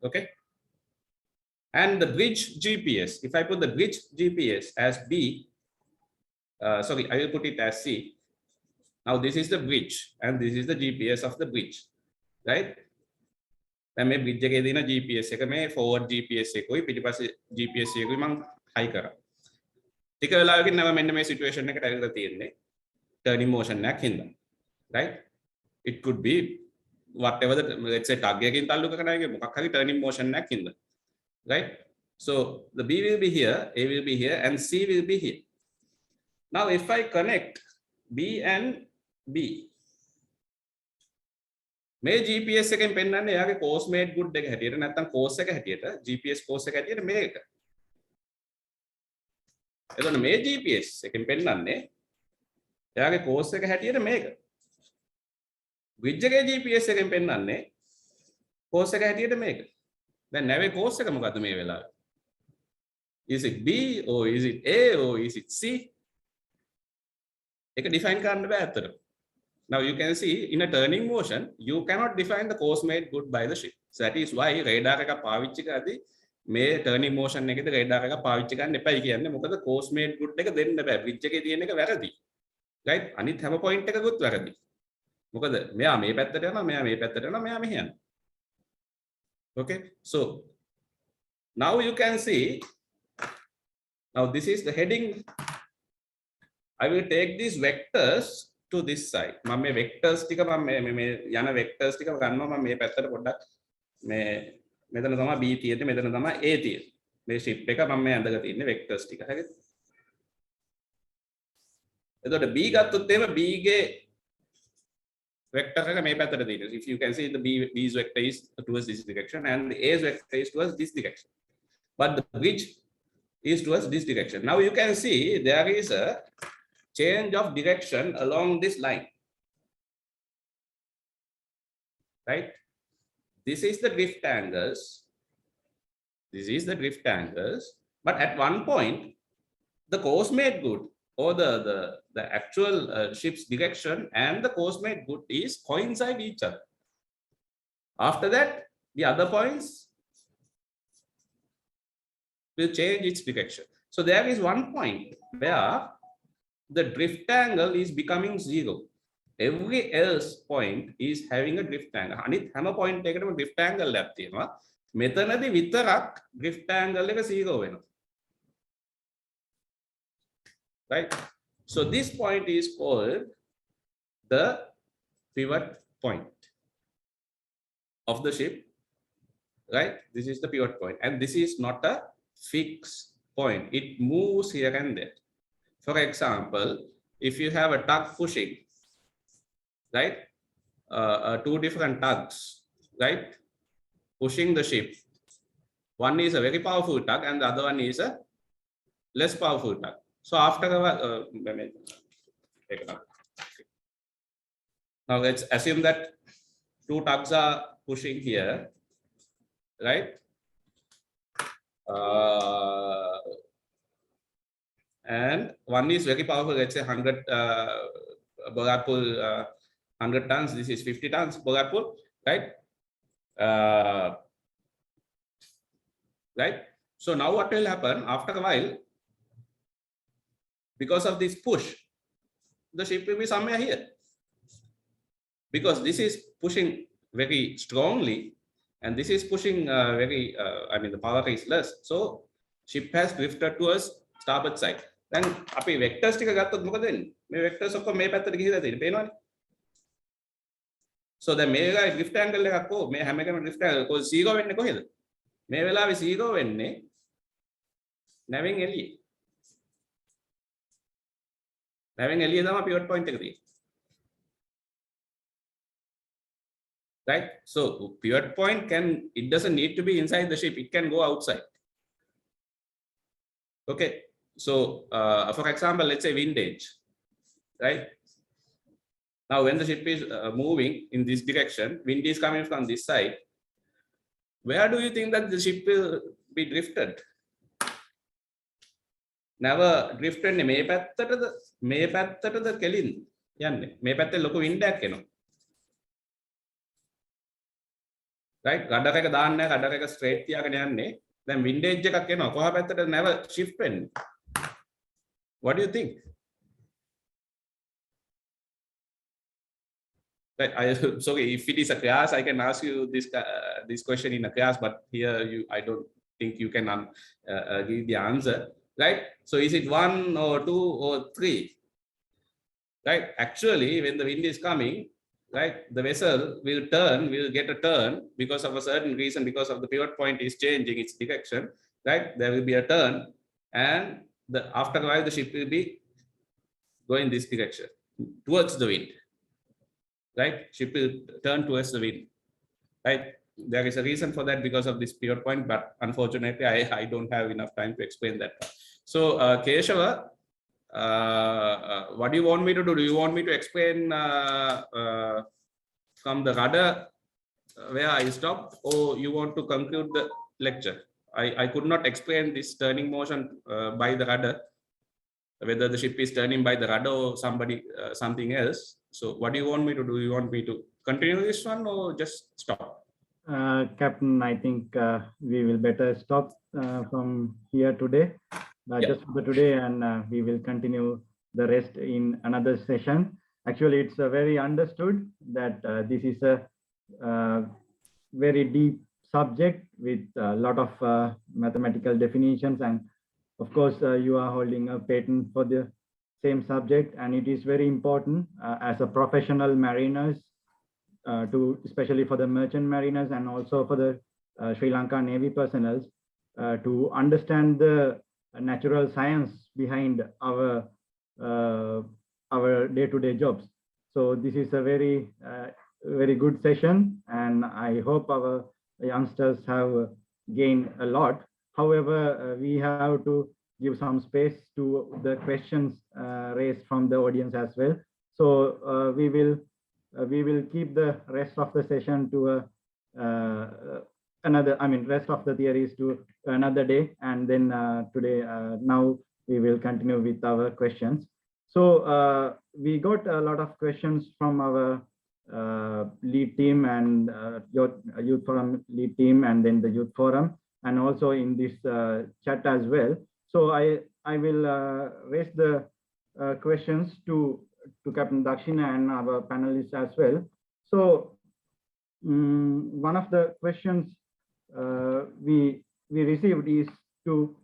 R: Okay. And the bridge GPS, if I put the bridge GPS as B, sorry, I will put it as C. Now this is the bridge and this is the GPS of the bridge, right? Then मैं bridge के देना GPS एक मैं forward GPS से कोई पिछले पास GPS से कोई मांग high करा. ठीक है लाओ कि नवा मैंने मैं situation ने कटाई करती है ने turning motion ने खिंदा, right? It could be whatever the let's say tag के इंतालु का कटाई के मुका खाली turning motion ने खिंदा, right? So the B will be here, A will be here, and C will be here. Now if I connect B and B, මේ GPS එකෙන් පෙන්නන්නේ එයාගේ course made good එක හැටියට නැත්නම් course එක හැටියට GPS course එක හැටියට මේක. එතකොට මේ GPS එකෙන් පෙන්නන්නේ එයාගේ course එක හැටියට මේක. bridge එකේ GPS එකෙන් පෙන්නන්නේ course එක හැටියට මේක. දැන් නැවේ course එක මොකද්ද මේ වෙලාවේ? Is it B or is it A or is it C? ඒක define කරන්න බෑ අතට. Now you can see in a turning motion, you cannot define the course made good by the ship. So that is why radar එක පාවිච්චි කරද්දී මේ turning motion එකේදී radar එක පාවිච්චි කරන්න එපයි කියන්නේ. මොකද course made good එක දෙන්න බෑ. bridge එකේ තියෙන එක වැරදි. Right? අනිත් හැම point එකකුත් වැරදි. මොකද මෙයා මේ පැත්තට යනවා, මෙයා මේ පැත්තට යනවා, මෙයා මෙහෙ යනවා. Okay? So now you can see, now this is the heading. I will take these vectors to this side. මම මේ vectors ටික මේ යන vectors ටික ගන්නවා මම මේ පැත්තට පොඩ්ඩක් මේ මෙතන තමයි B තියෙන්නේ මෙතන තමයි A තියෙන්නේ. මේ ship එක මම මේ ඇඳලා තියෙන්නේ vectors ටික. හරිද? එතකොට B ගත්තොත් එහෙම B ගේ vector එක මේ පැත්තට තියෙනවා. If you can see the B's vector is towards this direction and the A's vector is towards this direction. But the bridge is towards this direction. Now you can see there is a change of direction along this line, right? This is the drift angles. This is the drift angles. But at one point, the course made good or the actual ship's direction and the course made good is coincide each other. After that, the other points will change its direction. So there is one point where the drift angle is becoming 0. Every else point is having a drift angle. අනිත් හැම point එකකටම drift angle එකක් තියෙනවා. මෙතනදී විතරක් drift angle එක 0 වෙනවා. Right? So this point is called the pivot point of the ship. Right? This is the pivot point, and this is not a fixed point. It moves here and there. For example, if you have a tug pushing, right, two different tugs, right, pushing the ship. One is a very powerful tug and the other one is a less powerful tug. So after now let's assume that two tugs are pushing here, right? And one is very powerful, let's say 100 100 tons, this is 50 tons bollard pull, right? Right? So now what will happen after a while, because of this push, the ship will be somewhere here. Because this is pushing very strongly and this is pushing the power is less. So ship has drifted towards starboard side. Then අපි vectors ටික ගත්තොත් මොකද වෙන්නේ? මේ vectors ඔක්කොම මේ පැත්තට ගිහිලා තියෙන්නේ. පේනවනේ? So then මේ වෙලාවේ drift angle එකක් මේ හැම එකම drift angle කොහොමද zero වෙන්නේ කොහෙද? මේ වෙලාවේ zero වෙන්නේ නැවෙන් එළියේ. නැවෙන් එළියේ තමයි pivot point එක තියෙන්නේ. Right? So pivot point it doesn't need to be inside the ship, it can go outside. Okay. So for example, let's say windage, right? Now when the ship is moving in this direction, wind is coming from this side. Where do you think that the ship will be drifted? Never drifted මේ පැත්තටද කෙලින් යන්නේ. මේ පැත්තේ ලොකු wind එකක් එනවා. Right? Rudder එක දාන්නේ නැහැ, rudder එක straight තියාගෙන යන්නේ. Then windage එකක් එනවා. කොහා පැත්තට never shift වෙන්නේ. What do you think? Right, sorry, if it is a class, I can ask you this question in a class, but here I don't think you can give the answer. Right? So is it 1 or 2 or 3? Right? Actually, when the wind is coming, right, the vessel will get a turn because of a certain reason, because of the pivot point is changing its direction. Right? There will be a turn, and after a while the ship will be going this direction towards the wind. Right? Ship will turn towards the wind. Right? There is a reason for that because of this pivot point, but unfortunately I don't have enough time to explain that. So Keshawa, what do you want me to do? Do you want me to explain from the rudder where I stopped, or you want to conclude the lecture? I could not explain this turning motion by the rudder, whether the ship is turning by the rudder or something else. So what do you want me to do? You want me to continue this one or just stop?
Q: Captain, I think we will better stop from here today, just for today, and we will continue the rest in another session. Actually, it's very understood that this is a very deep subject with a lot of mathematical definitions, and of course you are holding a patent for the same subject, and it is very important as a professional mariners, especially for the merchant mariners and also for the Sri Lanka Navy personnel, to understand the natural science behind our day-to-day jobs. So this is a very good session, and I hope our youngsters have gained a lot. However, we have to give some space to the questions raised from the audience as well. So we will keep the rest of the session to rest of the theories to another day, and then today now we will continue with our questions. So we got a lot of questions from our lead team and youth forum lead team, and then the youth forum, and also in this chat as well. So I will raise the questions to Captain Dhakshina and our panelists as well. So one of the questions we received is to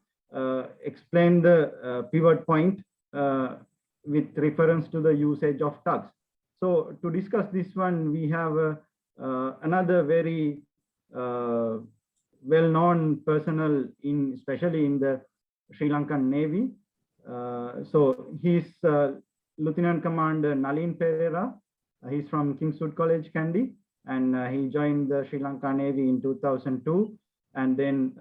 Q: explain the pivot point with reference to the usage of tugs. So to discuss this one, we have another very well-known personnel especially in the Sri Lankan Navy. So he's Lieutenant Commander Naleen Perera. He's from Kingswood College, Kandy, and he joined the Sri Lanka Navy in 2002, and then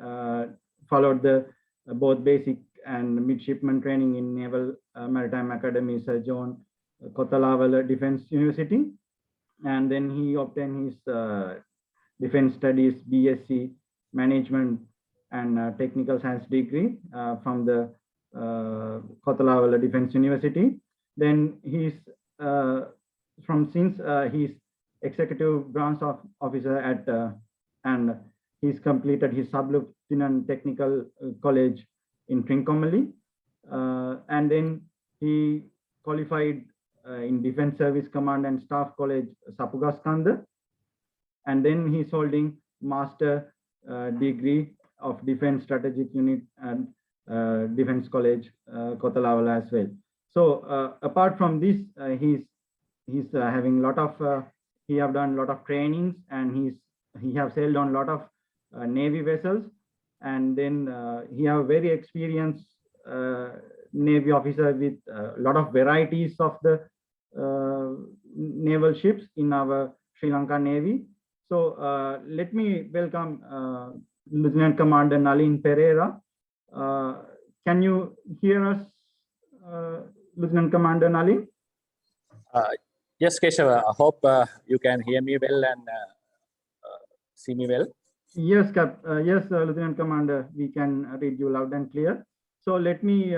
Q: followed the both basic and midshipman training in Naval Maritime Academy, Sir John Kotalawala Defence University, and then he obtained his Defence Studies BSc Management and Technical Science degree from the Kotalawala Defence University. Then he's he's executive branch officer at and he's completed his sub-lieutenant technical college in Trincomalee, and then he qualified in Defense Service Command and Staff College, Sapugaskanda, and then he's holding master degree of Defense Strategic Unit and Defense College, Kotalavala as well. So apart from this, he's having a lot of he have done a lot of trainings, and he have sailed on a lot of Navy vessels, and then he have very experienced Navy officer with a lot of varieties of the naval ships in our Sri Lanka Navy. So let me welcome Lieutenant Commander Naleen Perera. Can you hear us, Lieutenant Commander Naleen?
S: Yes, Keshawa. I hope you can hear me well and see me well.
Q: Yes, Lieutenant Commander, we can read you loud and clear. So let me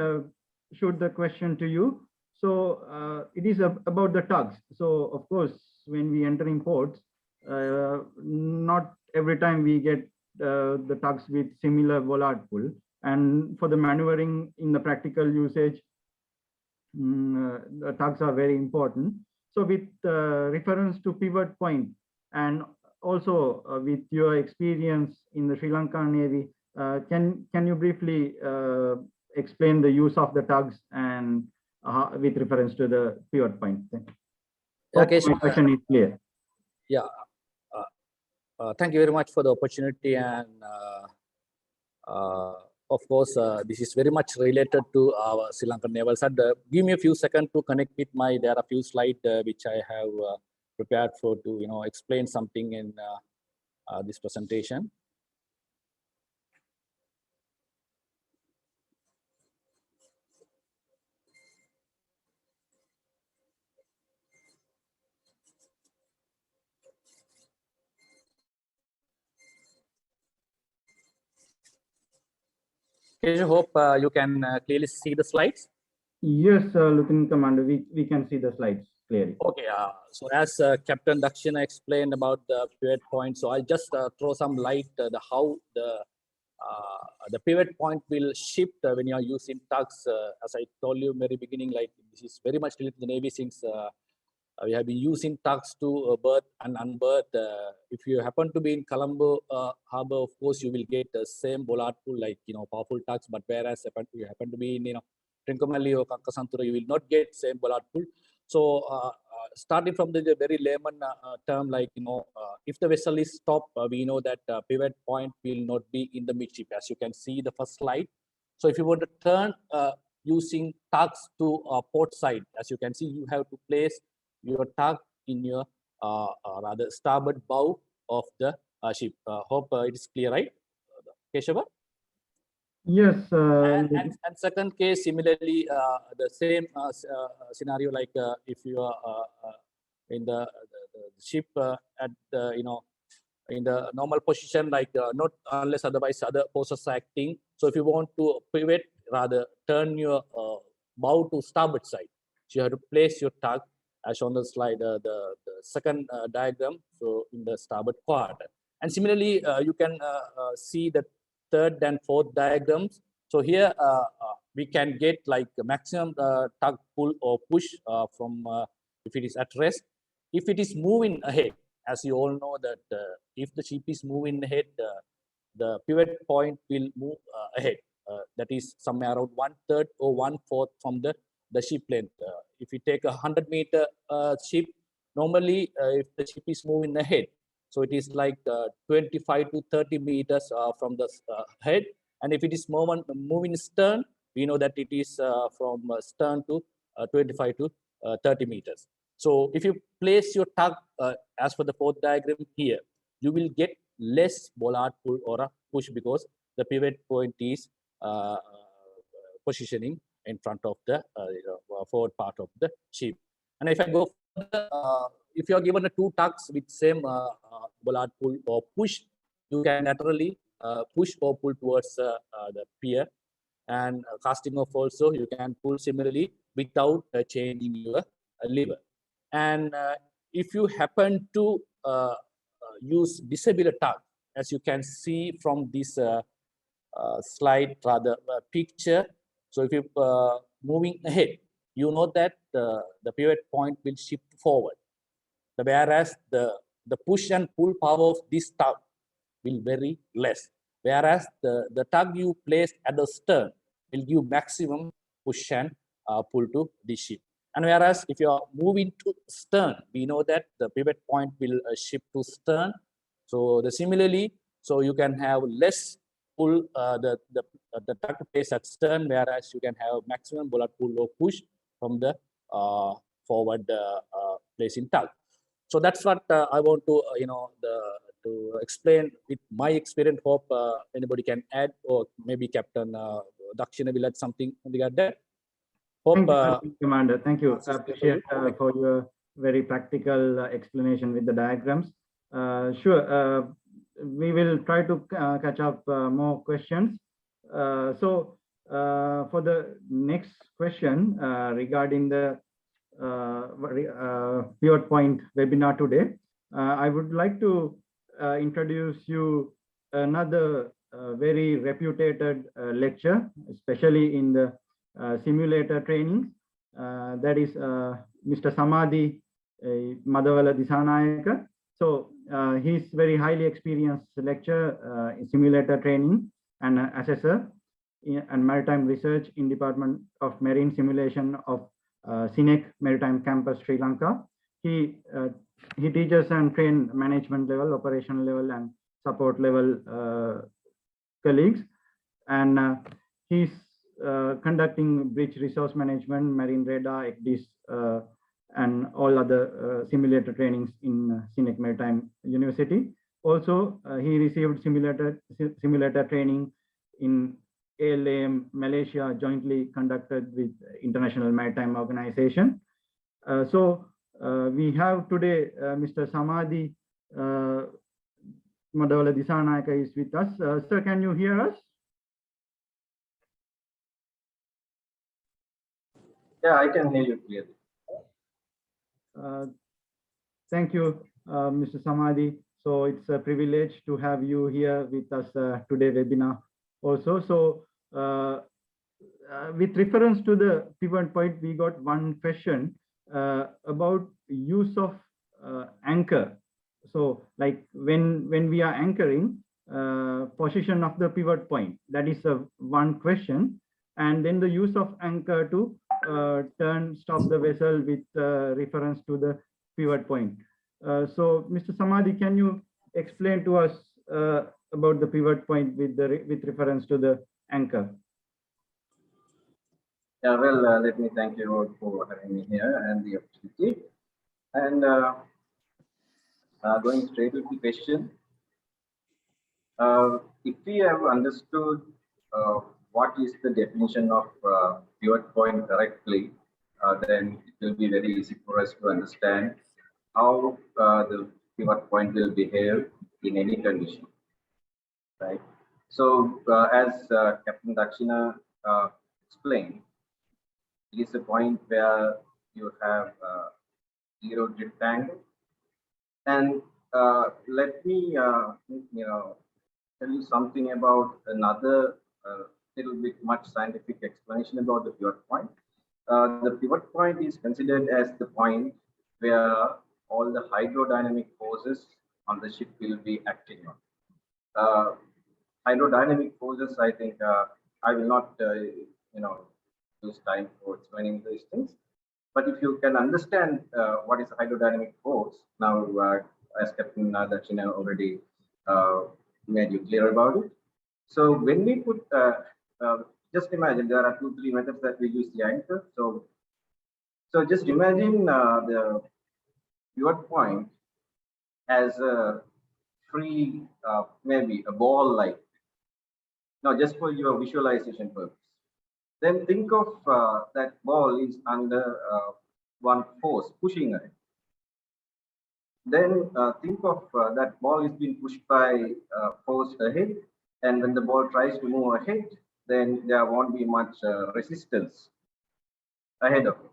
Q: shoot the question to you. So it is about the tugs. So of course, when we enter in ports, not every time we get the tugs with similar bollard pull, and for the maneuvering in the practical usage, the tugs are very important. So with reference to pivot point, and also with your experience in the Sri Lankan Navy, can you briefly explain the use of the tugs and with reference to the pivot point?
S: Okay,
Q: my question is clear.
S: Yeah. Thank you very much for the opportunity, and of course, this is very much related to our Sri Lankan naval side. Give me a few seconds to connect with there are a few slides which I have prepared for to explain something in this presentation. I hope you can clearly see the slides.
Q: Yes, Lieutenant Commander, we can see the slides clearly.
S: Okay, so as Captain Dhakshina explained about the pivot point, so I'll just throw some light how the pivot point will shift when you are using tugs. As I told you in the very beginning, like this is very much related to the Navy since we have been using tugs to berth and unberth. If you happen to be in Colombo harbor, of course, you will get the same bollard pull, like powerful tugs. But whereas you happen to be in Trincomalee or Kankasanthura, you will not get same bollard pull. So starting from the very layman term, like if the vessel is stopped, we know that pivot point will not be in the midship, as you can see the first slide. So if you want to turn using tugs to port side, as you can see, you have to place your tug in your rather starboard bow of the ship. Hope it is clear, right, Keshawa?
Q: Yes.
S: And second case, similarly, the same scenario, like if you are in the ship at in the normal position, like not unless otherwise other forces are acting. So if you want to pivot, rather turn your bow to starboard side. So you have to place your tug as shown on the slide, the second diagram, so in the starboard quad. And similarly, you can see the third and fourth diagrams. So here we can get like a maximum tug pull or push from if it is at rest. If it is moving ahead, as you all know that if the ship is moving ahead, the pivot point will move ahead. That is somewhere around 1/3 or 1/4 from the ship length. If you take a 100-meter ship, normally if the ship is moving ahead, so it is like 25 to 30 meters from the head. And if it is moving stern, we know that it is from stern to 25 to 30 meters. So if you place your tug as for the fourth diagram here, you will get less bollard pull or a push because the pivot point is positioning in front of the forward part of the ship. And if I go further, if you are given a two tugs with same bollard pull or push, you can naturally push or pull towards the pier. And casting off also, you can pull similarly without changing your lever. And if you happen to use disable tug, as you can see from this slide, rather picture. So if you moving ahead, you know that the pivot point will shift forward. Whereas the push and pull power of this tug will vary less. Whereas the tug you place at the stern will give maximum push and pull to the ship. And whereas if you are moving to stern, we know that the pivot point will shift to stern. So similarly, so you can have less pull, the tug place at stern, whereas you can have maximum pull or push from the forward placing tug. So that's what I want to, to explain with my experience. Hope anybody can add, or maybe Captain Dhakshina will add something regarding that. Hope,
Q: thank you, Commander. Thank you. I appreciate for your very practical explanation with the diagrams. Sure, we will try to catch up more questions. So for the next question regarding the pivot point webinar today, I would like to introduce you another very reputed lecture, especially in the simulator training. That is Mr. Samadhi Madhavala Disanayaka. So he's very highly experienced lecturer in simulator training and assessor and maritime research in Department of Marine Simulation of SINEC Maritime Campus, Sri Lanka. He teaches and trains management level, operational level, and support level colleagues, and he's conducting bridge resource management, marine radar, ECDIS, and all other simulator trainings in SINEC Maritime University. Also, he received simulator training in ALAM Malaysia, jointly conducted with International Maritime Organization. So we have today Mr. Samadhi Madhavala Disanayaka is with us. Sir, can you hear us?
T: Yeah, I can hear you clearly.
Q: Thank you, Mr. Samadhi. So it's a privilege to have you here with us today webinar also. So with reference to the pivot point, we got one question about use of anchor. So like when we are anchoring, position of the pivot point, that is one question. And then the use of anchor to stop the vessel with reference to the pivot point. So Mr. Samadhi, can you explain to us about the pivot point with reference to the anchor?
T: Yeah, well, let me thank you all for having me here and the opportunity. And going straight to the question, if we have understood what is the definition of pivot point correctly, then it will be very easy for us to understand how the pivot point will behave in any condition, right? So as Captain Dhakshina explained, it is a point where you have zero drift angle. And let me tell you something about another little bit much scientific explanation about the pivot point. The pivot point is considered as the point where all the hydrodynamic forces on the ship will be acting on. Hydrodynamic forces, I think I will not use time for explaining these things. But if you can understand what is a hydrodynamic force, now as Captain Dhakshina already made you clear about it. So when we put, just imagine there are 2-3 methods that we use the anchor. So just imagine the pivot point as a free, maybe a ball like. Now, just for your visualization purpose. Then think of that ball is under one force pushing it. Then think of that ball is being pushed by force ahead, and when the ball tries to move ahead, then there won't be much resistance ahead of it.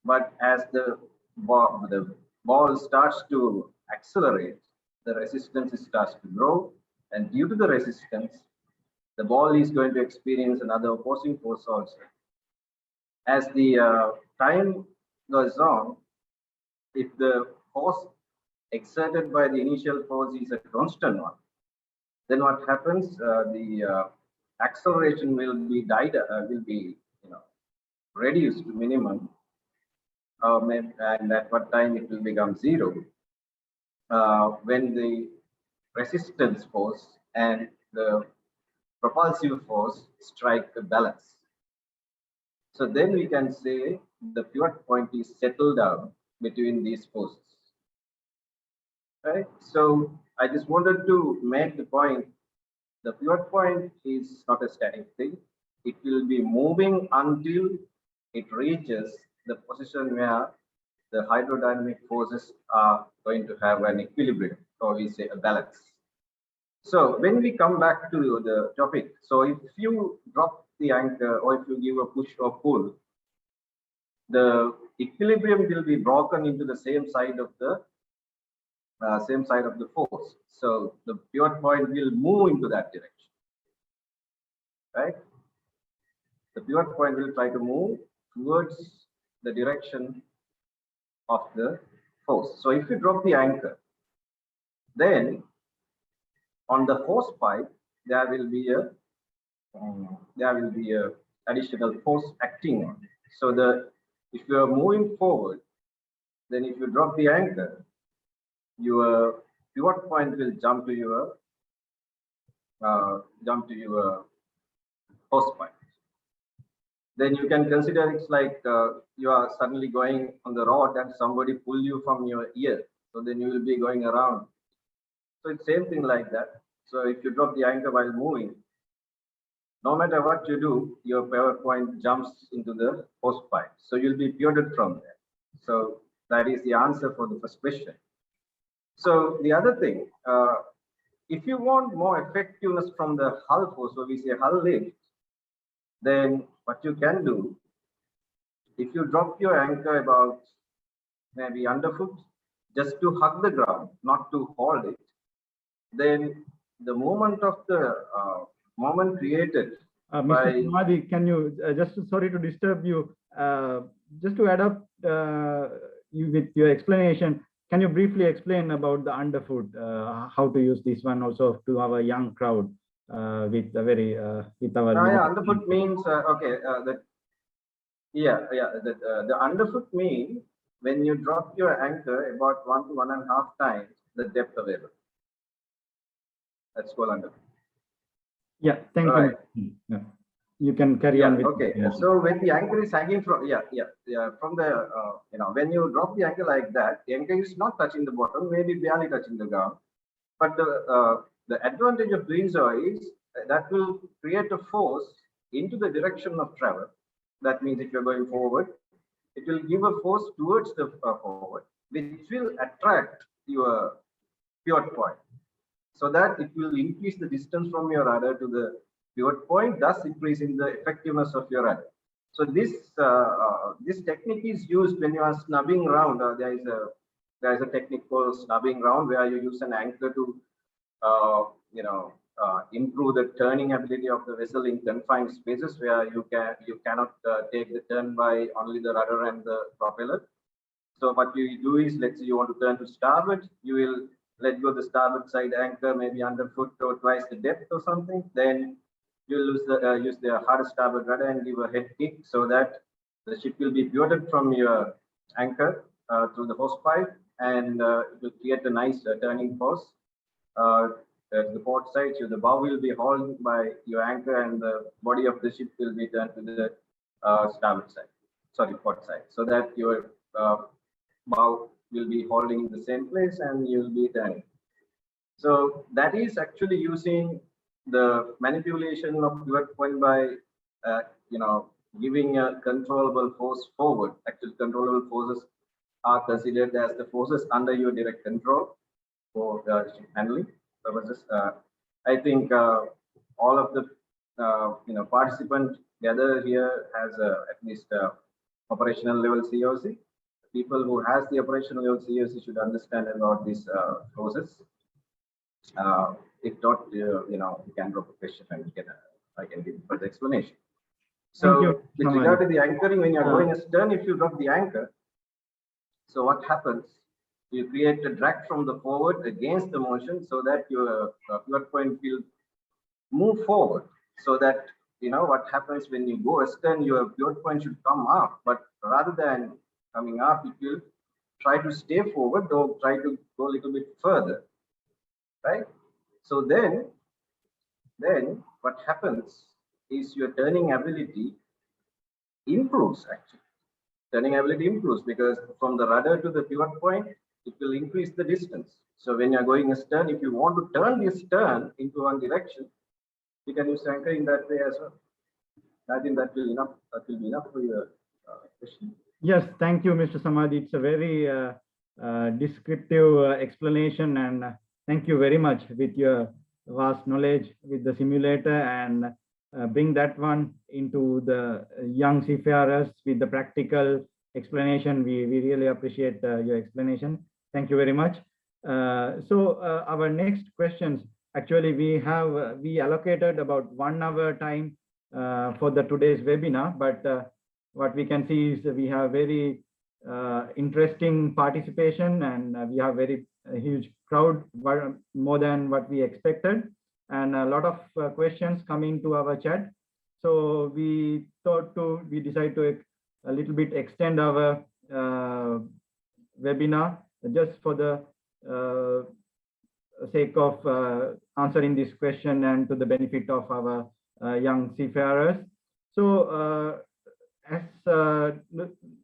T: But as the ball starts to accelerate, the resistance starts to grow, And due to the resistance, the ball is going to experience another opposing force also. As the time goes on, if the force exerted by the initial force is a constant one, then what happens? The acceleration will be reduced to minimum, and at what time it will become zero when the resistance force and the propulsive force strike a balance. So then we can say the pivot point is settled down between these forces. Right? So I just wanted to make the point, the pivot point is not a static thing. It will be moving until it reaches the position where the hydrodynamic forces are going to have an equilibrium, or we say a balance. So when we come back to the topic, so if you drop the anchor or if you give a push or pull, the equilibrium will be broken into the same side of the force. So the pivot point will move into that direction, right? The pivot point will try to move towards the direction of the force. So if you drop the anchor, then on the force pipe there will be a additional force acting on it. So if you are moving forward, then if you drop the anchor, your pivot point will jump to your force pipe. Then you can consider it's like you are suddenly going on the road and somebody pull you from your ear. So then you will be going around. So it's same thing like that. So if you drop the anchor while moving, no matter what you do, your pivot point jumps into the force pipe. So you'll be pivoted from there. So that is the answer for the first question. So the other thing, if you want more effectiveness from the hull force, so we say hull lift, then what you can do, if you drop your anchor about maybe underfoot, just to hug the ground, not to hold it, then the moment of the moment created by...
Q: Mr. Samadhi, can you, sorry to disturb you, just to add up with your explanation, can you briefly explain about the underfoot, how to use this one also to our young crowd with a very
T: underfoot means the underfoot means when you drop your anchor about 1 to 1.5 times the depth available. That's called underfoot.
Q: Yeah, thank you. Yeah. You can carry on with.
T: Okay. So when the anchor is hanging from from the when you drop the anchor like that, the anchor is not touching the bottom, maybe barely touching the ground. But the advantage of doing so is that will create a force into the direction of travel. That means if you're going forward, it will give a force towards the forward, which will attract your pivot point, so that it will increase the distance from your rudder to the pivot point, thus increasing the effectiveness of your rudder. So this technique is used when you are snubbing round. There is a technique called snubbing round, where you use an anchor to improve the turning ability of the vessel in confined spaces where you cannot take the turn by only the rudder and the propeller. So what you do is, let's say you want to turn to starboard, you will let go the starboard side anchor, maybe underfoot or twice the depth or something. Then you'll use the hard starboard rudder and give a head kick so that the ship will be pivoted from your anchor through the hose pipe, and it will create a nice turning force at the port side. So the bow will be hauled by your anchor and the body of the ship will be turned to the starboard side, sorry, port side, so that your bow will be holding in the same place and you'll be turning. So that is actually using the manipulation of pivot point by giving a controllable force forward. Actually, controllable forces are considered as the forces under your direct control for ship handling purposes. I think all of the participants gathered here has at least operational level COC. People who has the operational level COC should understand about these process. If not, you can drop a question and I can give further explanation. So with regard to the anchoring, when you're going astern, if you drop the anchor, so what happens? You create a drag from the forward against the motion so that your pivot point will move forward. So that, what happens when you go astern, your pivot point should come up, but rather than coming up, it will try to stay forward or try to go a little bit further, right? So then what happens is your turning ability improves actually. Turning ability improves because from the rudder to the pivot point, it will increase the distance. So when you're going astern, if you want to turn the stern into one direction, you can use anchor in that way as well. I think that will be enough for your question.
Q: Yes, thank you, Mr. Samadhi. It's a very descriptive explanation, and thank you very much with your vast knowledge with the simulator and bring that one into the young seafarers with the practical explanation. We really appreciate your explanation. Thank you very much. So our next questions, actually we allocated about 1 hour time for the today's webinar, but what we can see is we have very interesting participation, and we have very huge crowd, more than what we expected, and a lot of questions coming to our chat. So we decided to a little bit extend our webinar just for the sake of answering this question and to the benefit of our young seafarers. So as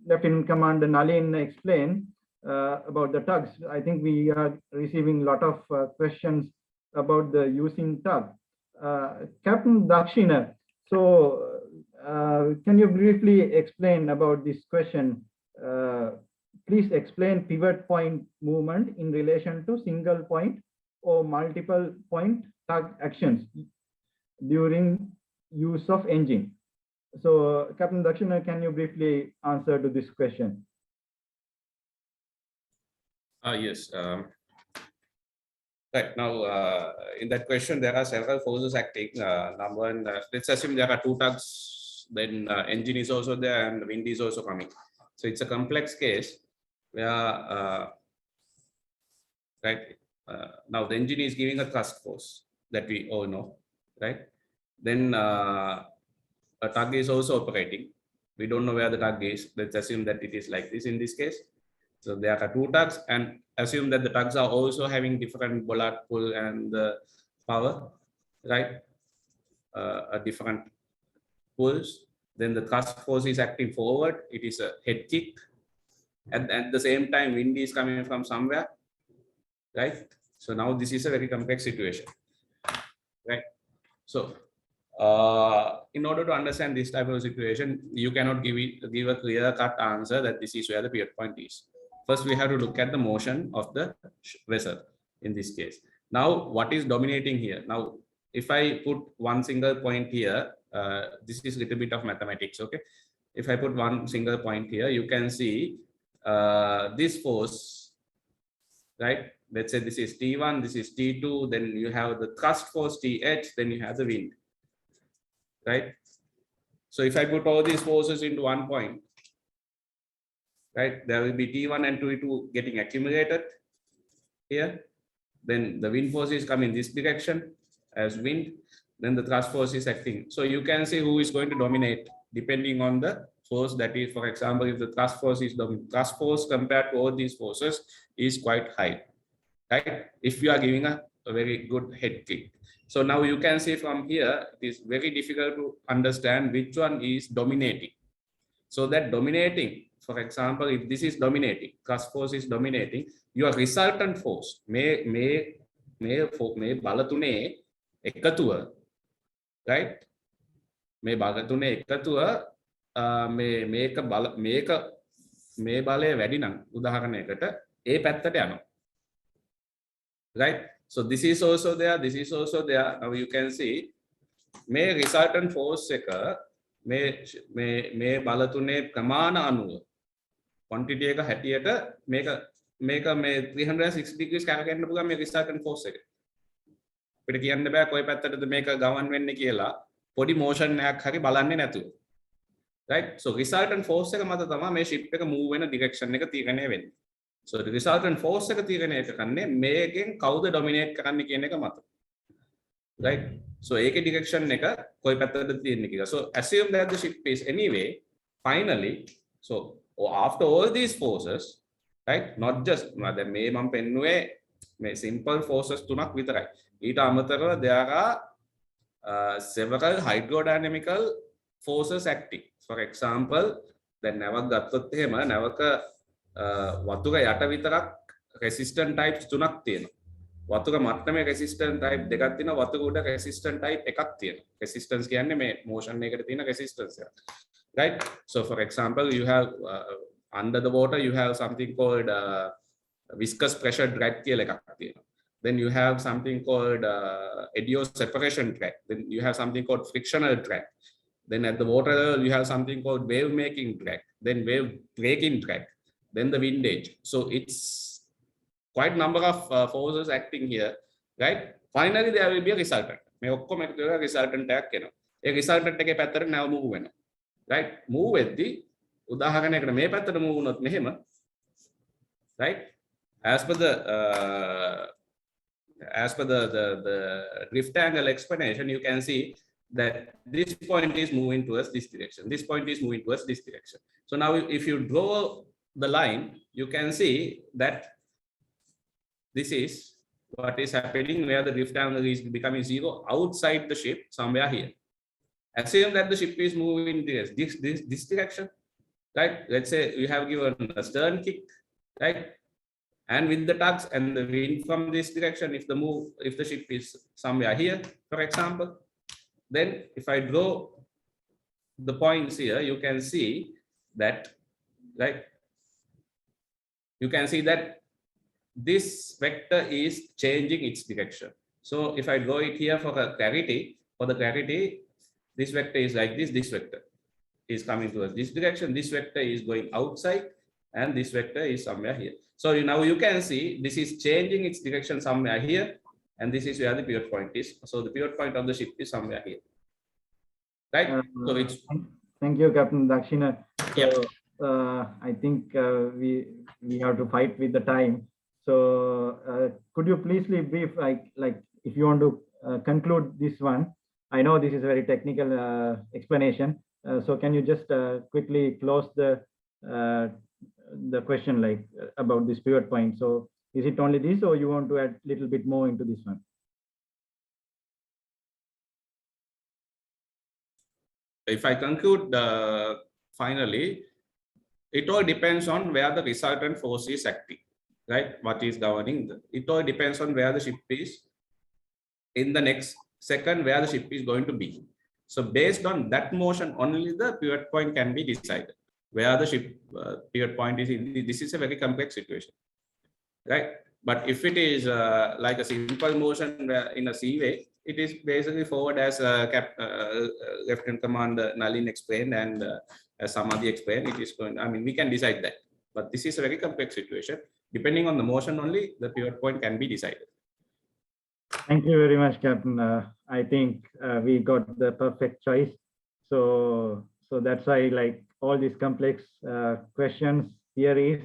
Q: Lieutenant Commander Naleen explained about the tugs, I think we are receiving a lot of questions about the using tug. Captain Dhakshina, so can you briefly explain about this question? Please explain pivot point movement in relation to single point or multiple point tug actions during use of engine. So Captain Dhakshina, can you briefly answer to this question?
R: Yes. Right now, in that question, there are several forces acting. Number one, let's assume there are 2 tugs, then engine is also there and wind is also coming. So it's a complex case where, now the engine is giving a thrust force that we all know, right? Then a tug is also operating. We don't know where the tug is. Let's assume that it is like this in this case. So there are 2 tugs, and assume that the tugs are also having different bollard pull and power, right? Different pulls. Then the thrust force is acting forward. It is a head kick. And at the same time, wind is coming from somewhere, right? So now this is a very complex situation, right? So in order to understand this type of situation, you cannot give a clear-cut answer that this is where the pivot point is. First, we have to look at the motion of the vessel in this case. Now, what is dominating here? Now, if I put one single point here, this is a little bit of mathematics, okay? If I put one single point here, you can see this force, right? Let's say this is T1, this is T2, then you have the thrust force TH, then you have the wind, right? So if I put all these forces into one point, right, there will be T1 and T2 getting accumulated here. Then the wind force is coming this direction as wind. Then the thrust force is acting. So you can see who is going to dominate depending on the force that is, for example, if the thrust force is dominant, thrust force compared to all these forces is quite high, right? If you are giving a very good head kick. So now you can see from here, it is very difficult to understand which one is dominating. So that dominating, for example, if this is dominating, thrust force is dominating, your resultant force may balatune ekatuwa, right? May balatune ekatuwa මේ බලය වැඩි නම් උදාහරණයකට ඒ පැත්තට යනවා, right? So this is also there, this is also there. Now you can see මේ resultant force එක මේ බල තුනේ ප්‍රමාණ අනුව quantity එක හැටියට මේක මේ 360 degrees කරගන්න පුළුවන් මේ resultant force එක. අපිට කියන්න බෑ කොයි පැත්තටද මේක ගමන් වෙන්නේ කියලා පොඩි motion එකක් හරි බලන්නේ නැතුව. Right? So resultant force එක මත තමයි මේ ship එක move වෙන direction එක තීරණය වෙන්නේ. So the resultant force එක තීරණය කරන්නේ මේකෙන් කවුද dominate කරන්නේ කියන එක මත. Right? So ඒකේ direction එක කොයි පැත්තටද තියෙන්නේ කියලා. So assume that the ship is anyway finally, so after all these forces, right, not just දැන් මේ මම පෙන්නුවේ මේ simple forces තුනක් විතරයි. ඊට අමතරව there are several hydrodynamical forces acting. For example, දැන් නැවක් ගත්තොත් එහෙම නැවක වතුර යට විතරක් resistant types තුනක් තියෙනවා. වතුර මට්ටමේ resistant type දෙකක් තියෙනවා. වතුර උඩ resistant type එකක් තියෙනවා. Resistance කියන්නේ මේ motion එකකට තියෙන resistance එක. Right? So for example, you have under the water you have something called viscous pressure drag කියලා එකක් තියෙනවා. Then you have something called eddio separation drag. Then you have something called frictional drag. Then at the water level you have something called wave making drag. Then wave breaking drag. Then the windage. So it's quite number of forces acting here, right? Finally there will be a resultant. මේ ඔක්කොම එකතු වෙලා resultant එකක් එනවා. ඒ resultant එකේ පැත්තට නැව move වෙනවා. Right? Move වෙද්දී උදාහරණයකට මේ පැත්තට move වුණොත් මෙහෙම, right? As per the drift angle explanation, you can see that this point is moving towards this direction. This point is moving towards this direction. So now if you draw the line, you can see that this is what is happening where the drift angle is becoming zero outside the ship somewhere here. Assume that the ship is moving this direction, right? Let's say you have given a stern kick, right? And with the tugs and the wind from this direction, if the ship is somewhere here, for example, then if I draw the points here, you can see that, right? You can see that this vector is changing its direction. So if I draw it here for the clarity, this vector is like this vector is coming towards this direction, this vector is going outside, and this vector is somewhere here. So now you can see this is changing its direction somewhere here, and this is where the pivot point is. So the pivot point of the ship is somewhere here. Right? So it's...
Q: Thank you, Captain Dhakshina.
R: Yep.
Q: So, I think we have to fight with the time. So could you please brief, like if you want to conclude this one? I know this is a very technical explanation. So can you just quickly close the question about this pivot point? So is it only this, or you want to add a little bit more into this one?
R: If I conclude finally, it all depends on where the resultant force is acting, right? What is governing it all depends on where the ship is in the next second, where the ship is going to be. So based on that motion only, the pivot point can be decided. Where the ship pivot point is in, this is a very complex situation, right? But if it is like a simple motion in a seaway, it is basically forward as Lieutenant Commander Naleen explained and as Samadhi explained, it is going, I mean, we can decide that. But this is a very complex situation. Depending on the motion only, the pivot point can be decided.
Q: Thank you very much, Captain. I think we got the perfect choice. So that's why, like, all these complex questions, theories,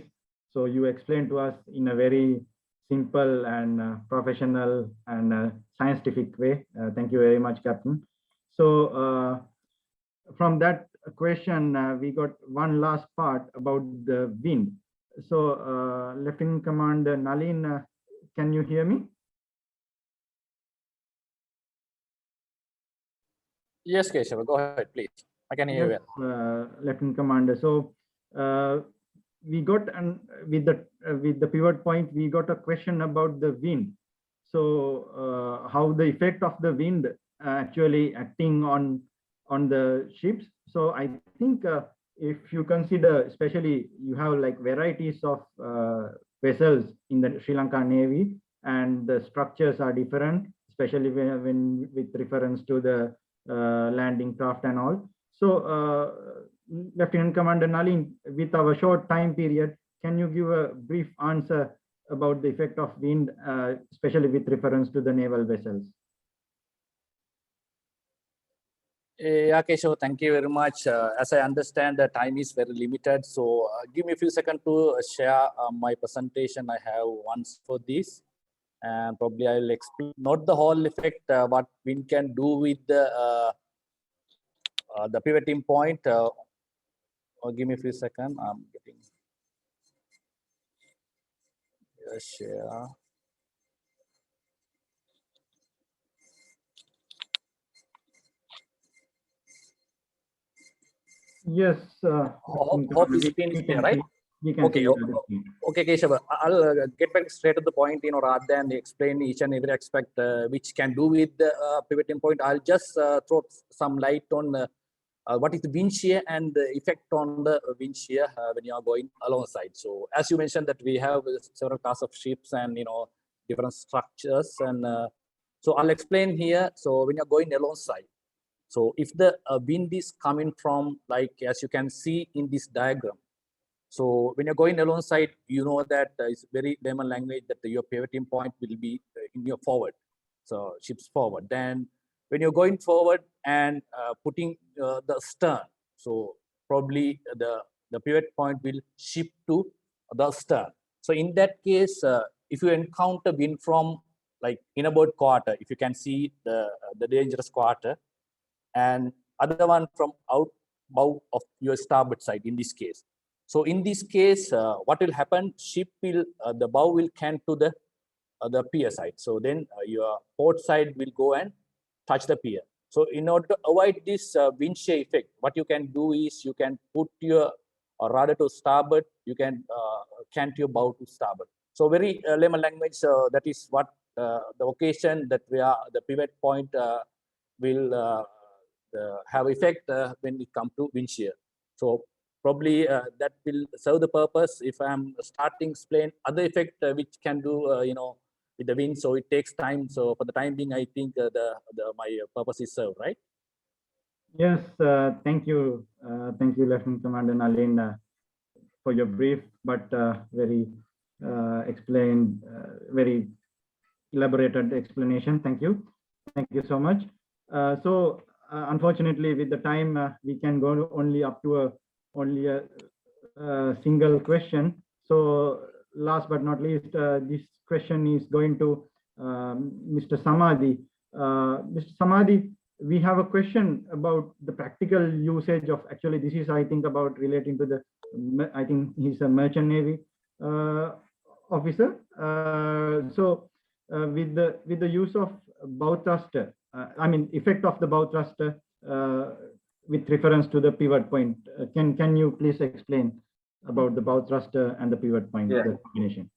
Q: so you explained to us in a very simple and professional and scientific way. Thank you very much, Captain. So from that question, we got one last part about the wind. So Lieutenant Commander Naleen, can you hear me?
S: Yes, Keshawa, go ahead, please. I can hear you.
Q: Lieutenant Commander. So we got with the pivot point, we got a question about the wind. So how the effect of the wind actually acting on the ships. So I think if you consider, especially you have like varieties of vessels in the Sri Lanka Navy, and the structures are different, especially when with reference to the landing craft and all. So Lieutenant Commander Naleen, with our short time period, can you give a brief answer about the effect of wind, especially with reference to the naval vessels?
S: Yeah, Keshawa, thank you very much. As I understand, the time is very limited, so give me a few seconds to share my presentation I have once for this, and probably I will explain not the whole effect, what wind can do with the pivoting point. Or give me a few seconds. I'm getting share.
Q: Yes.
S: Hope is finished, right? Okay, okay, Keshawa. I'll get back straight to the point, rather than explain each and every aspect which can do with the pivoting point. I'll just throw some light on what is the wind shear and the effect on the wind shear when you are going alongside. So, as you mentioned that we have several classes of ships and different structures, and so I'll explain here. So, when you're going alongside, so if the wind is coming from, like as you can see in this diagram, so when you're going alongside, you know that it's very layman language that your pivoting point will be in your forward, so ships forward. Then when you're going forward and putting the stern, so probably the pivot point will shift to the stern. So in that case, if you encounter wind from like inboard quarter, if you can see the dangerous quarter, and other one from out bow of your starboard side in this case. So in this case, what will happen? Ship will the bow will cant to the pier side. So then your port side will go and touch the pier. So in order to avoid this wind shear effect, what you can do is you can put your rudder to starboard. You can cant your bow to starboard. So very layman language. That is what the occasion that we are the pivot point will have effect when it comes to wind shear. So probably that will serve the purpose if I'm starting explain other effect which can do with the wind. So it takes time. So for the time being, I think my purpose is served, right?
Q: Yes, thank you, Lieutenant Commander Naleen, for your brief but very explained, very elaborated explanation. Thank you so much. Unfortunately, with the time, we can go only up to only a single question. So last but not least, this question is going to Mr. Samadhi. Mr. Samadhi, we have a question about the practical usage of, actually this is I think about relating to the, I think he's a merchant navy officer. With the use of bow thruster, I mean effect of the bow thruster with reference to the pivot point. Can you please explain about the bow thruster and the pivot point, the combination?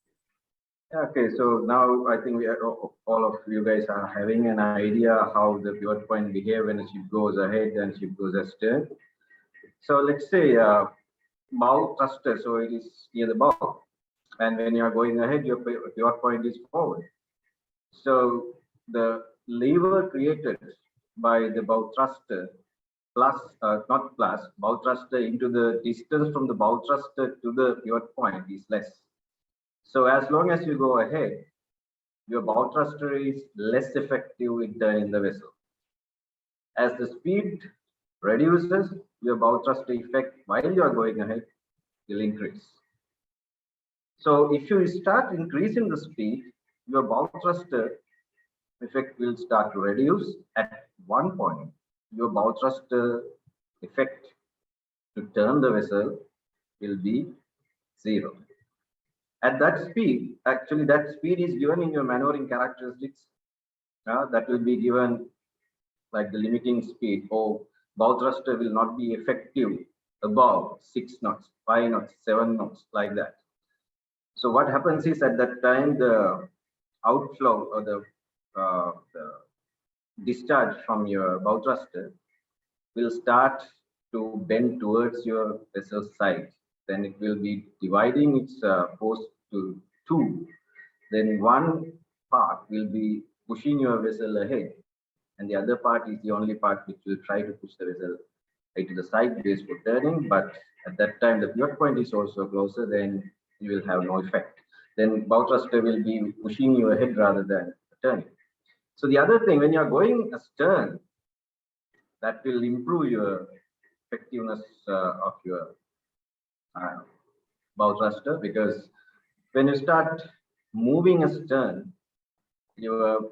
T: Okay, so now I think all of you guys are having an idea how the pivot point behave when a ship goes ahead and ship goes astern. So let's say bow thruster, so it is near the bow, and when you are going ahead, your pivot point is forward. So the lever created by the bow thruster plus, not plus, bow thruster into the distance from the bow thruster to the pivot point is less. So as long as you go ahead, your bow thruster is less effective in turning the vessel. As the speed reduces, your bow thruster effect while you are going ahead will increase. So if you start increasing the speed, your bow thruster effect will start to reduce. At one point, your bow thruster effect to turn the vessel will be 0. At that speed, actually that speed is given in your maneuvering characteristics. That will be given like the limiting speed, or bow thruster will not be effective above 6 knots, 5 knots, 7 knots, like that. So what happens is at that time the outflow or the discharge from your bow thruster will start to bend towards your vessel's side. Then it will be dividing its force to 2. Then one part will be pushing your vessel ahead, and the other part is the only part which will try to push the vessel right to the sideways for turning. But at that time, the pivot point is also closer, then you will have no effect. Then bow thruster will be pushing you ahead rather than turning. So the other thing, when you are going astern, that will improve your effectiveness of your bow thruster, because when you start moving astern, your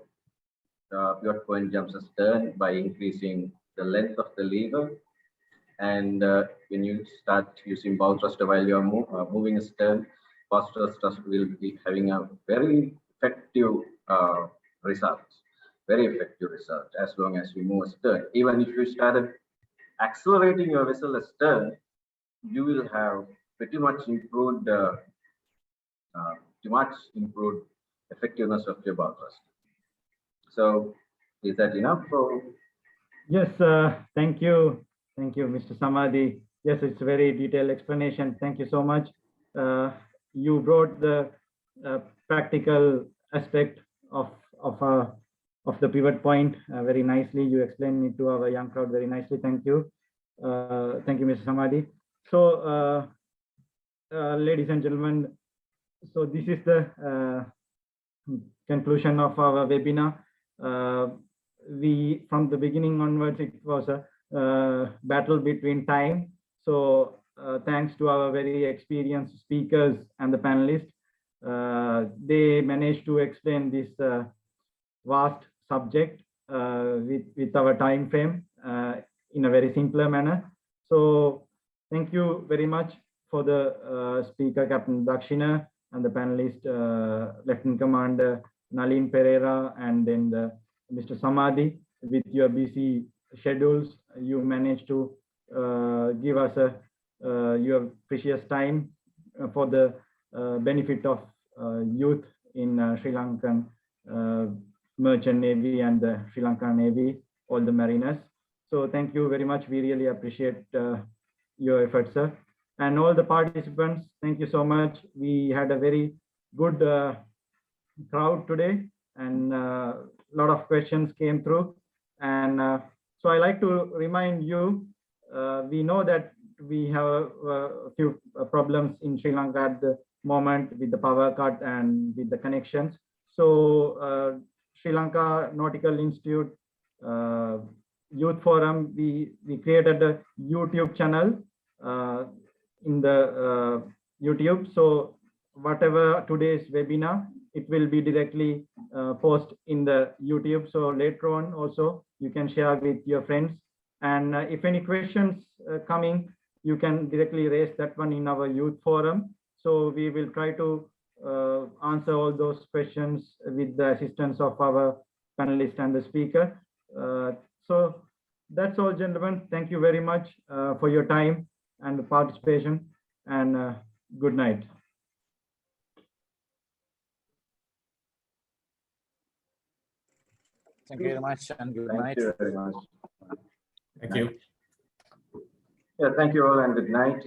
T: pivot point jumps astern by increasing the length of the lever. And when you start using bow thruster while you are moving astern, bow thruster will be having a very effective result. Very effective result as long as you move astern. Even if you started accelerating your vessel astern, you will have pretty much improved effectiveness of your bow thrust. So, is that enough?
Q: Yes, thank you, Mr. Samadhi. Yes, it's a very detailed explanation. Thank you so much. You brought the practical aspect of the pivot point very nicely. You explained it to our young crowd very nicely. Thank you. Thank you, Mr. Samadhi. So, ladies and gentlemen, so this is the conclusion of our webinar. From the beginning onwards, it was a battle between time. So thanks to our very experienced speakers and the panelists, they managed to explain this vast subject with our time frame in a very simpler manner. So thank you very much for the speaker, Captain Dhakshina, and the panelist, Lieutenant Commander Naleen Perera, and then Mr. Samadhi. With your busy schedules, you managed to give us your precious time for the benefit of youth in Sri Lankan Merchant Navy and the Sri Lankan Navy, all the mariners. So thank you very much. We really appreciate your efforts, sir. And all the participants, thank you so much. We had a very good crowd today, and a lot of questions came through. And so I like to remind you, we know that we have a few problems in Sri Lanka at the moment with the power cut and with the connections. So Sri Lanka Nautical Institute Youth Forum, we created a YouTube channel in the YouTube. So whatever today's webinar, it will be directly posted in the YouTube. So later on also you can share with your friends. And if any questions coming, you can directly raise that one in our youth forum. So we will try to answer all those questions with the assistance of our panelist and the speaker. So that's all, gentlemen. Thank you very much for your time and participation, and good night.
S: Thank you very much, and good night.
T: Thank you very much.
R: Thank you.
T: Yeah, thank you all, and good night.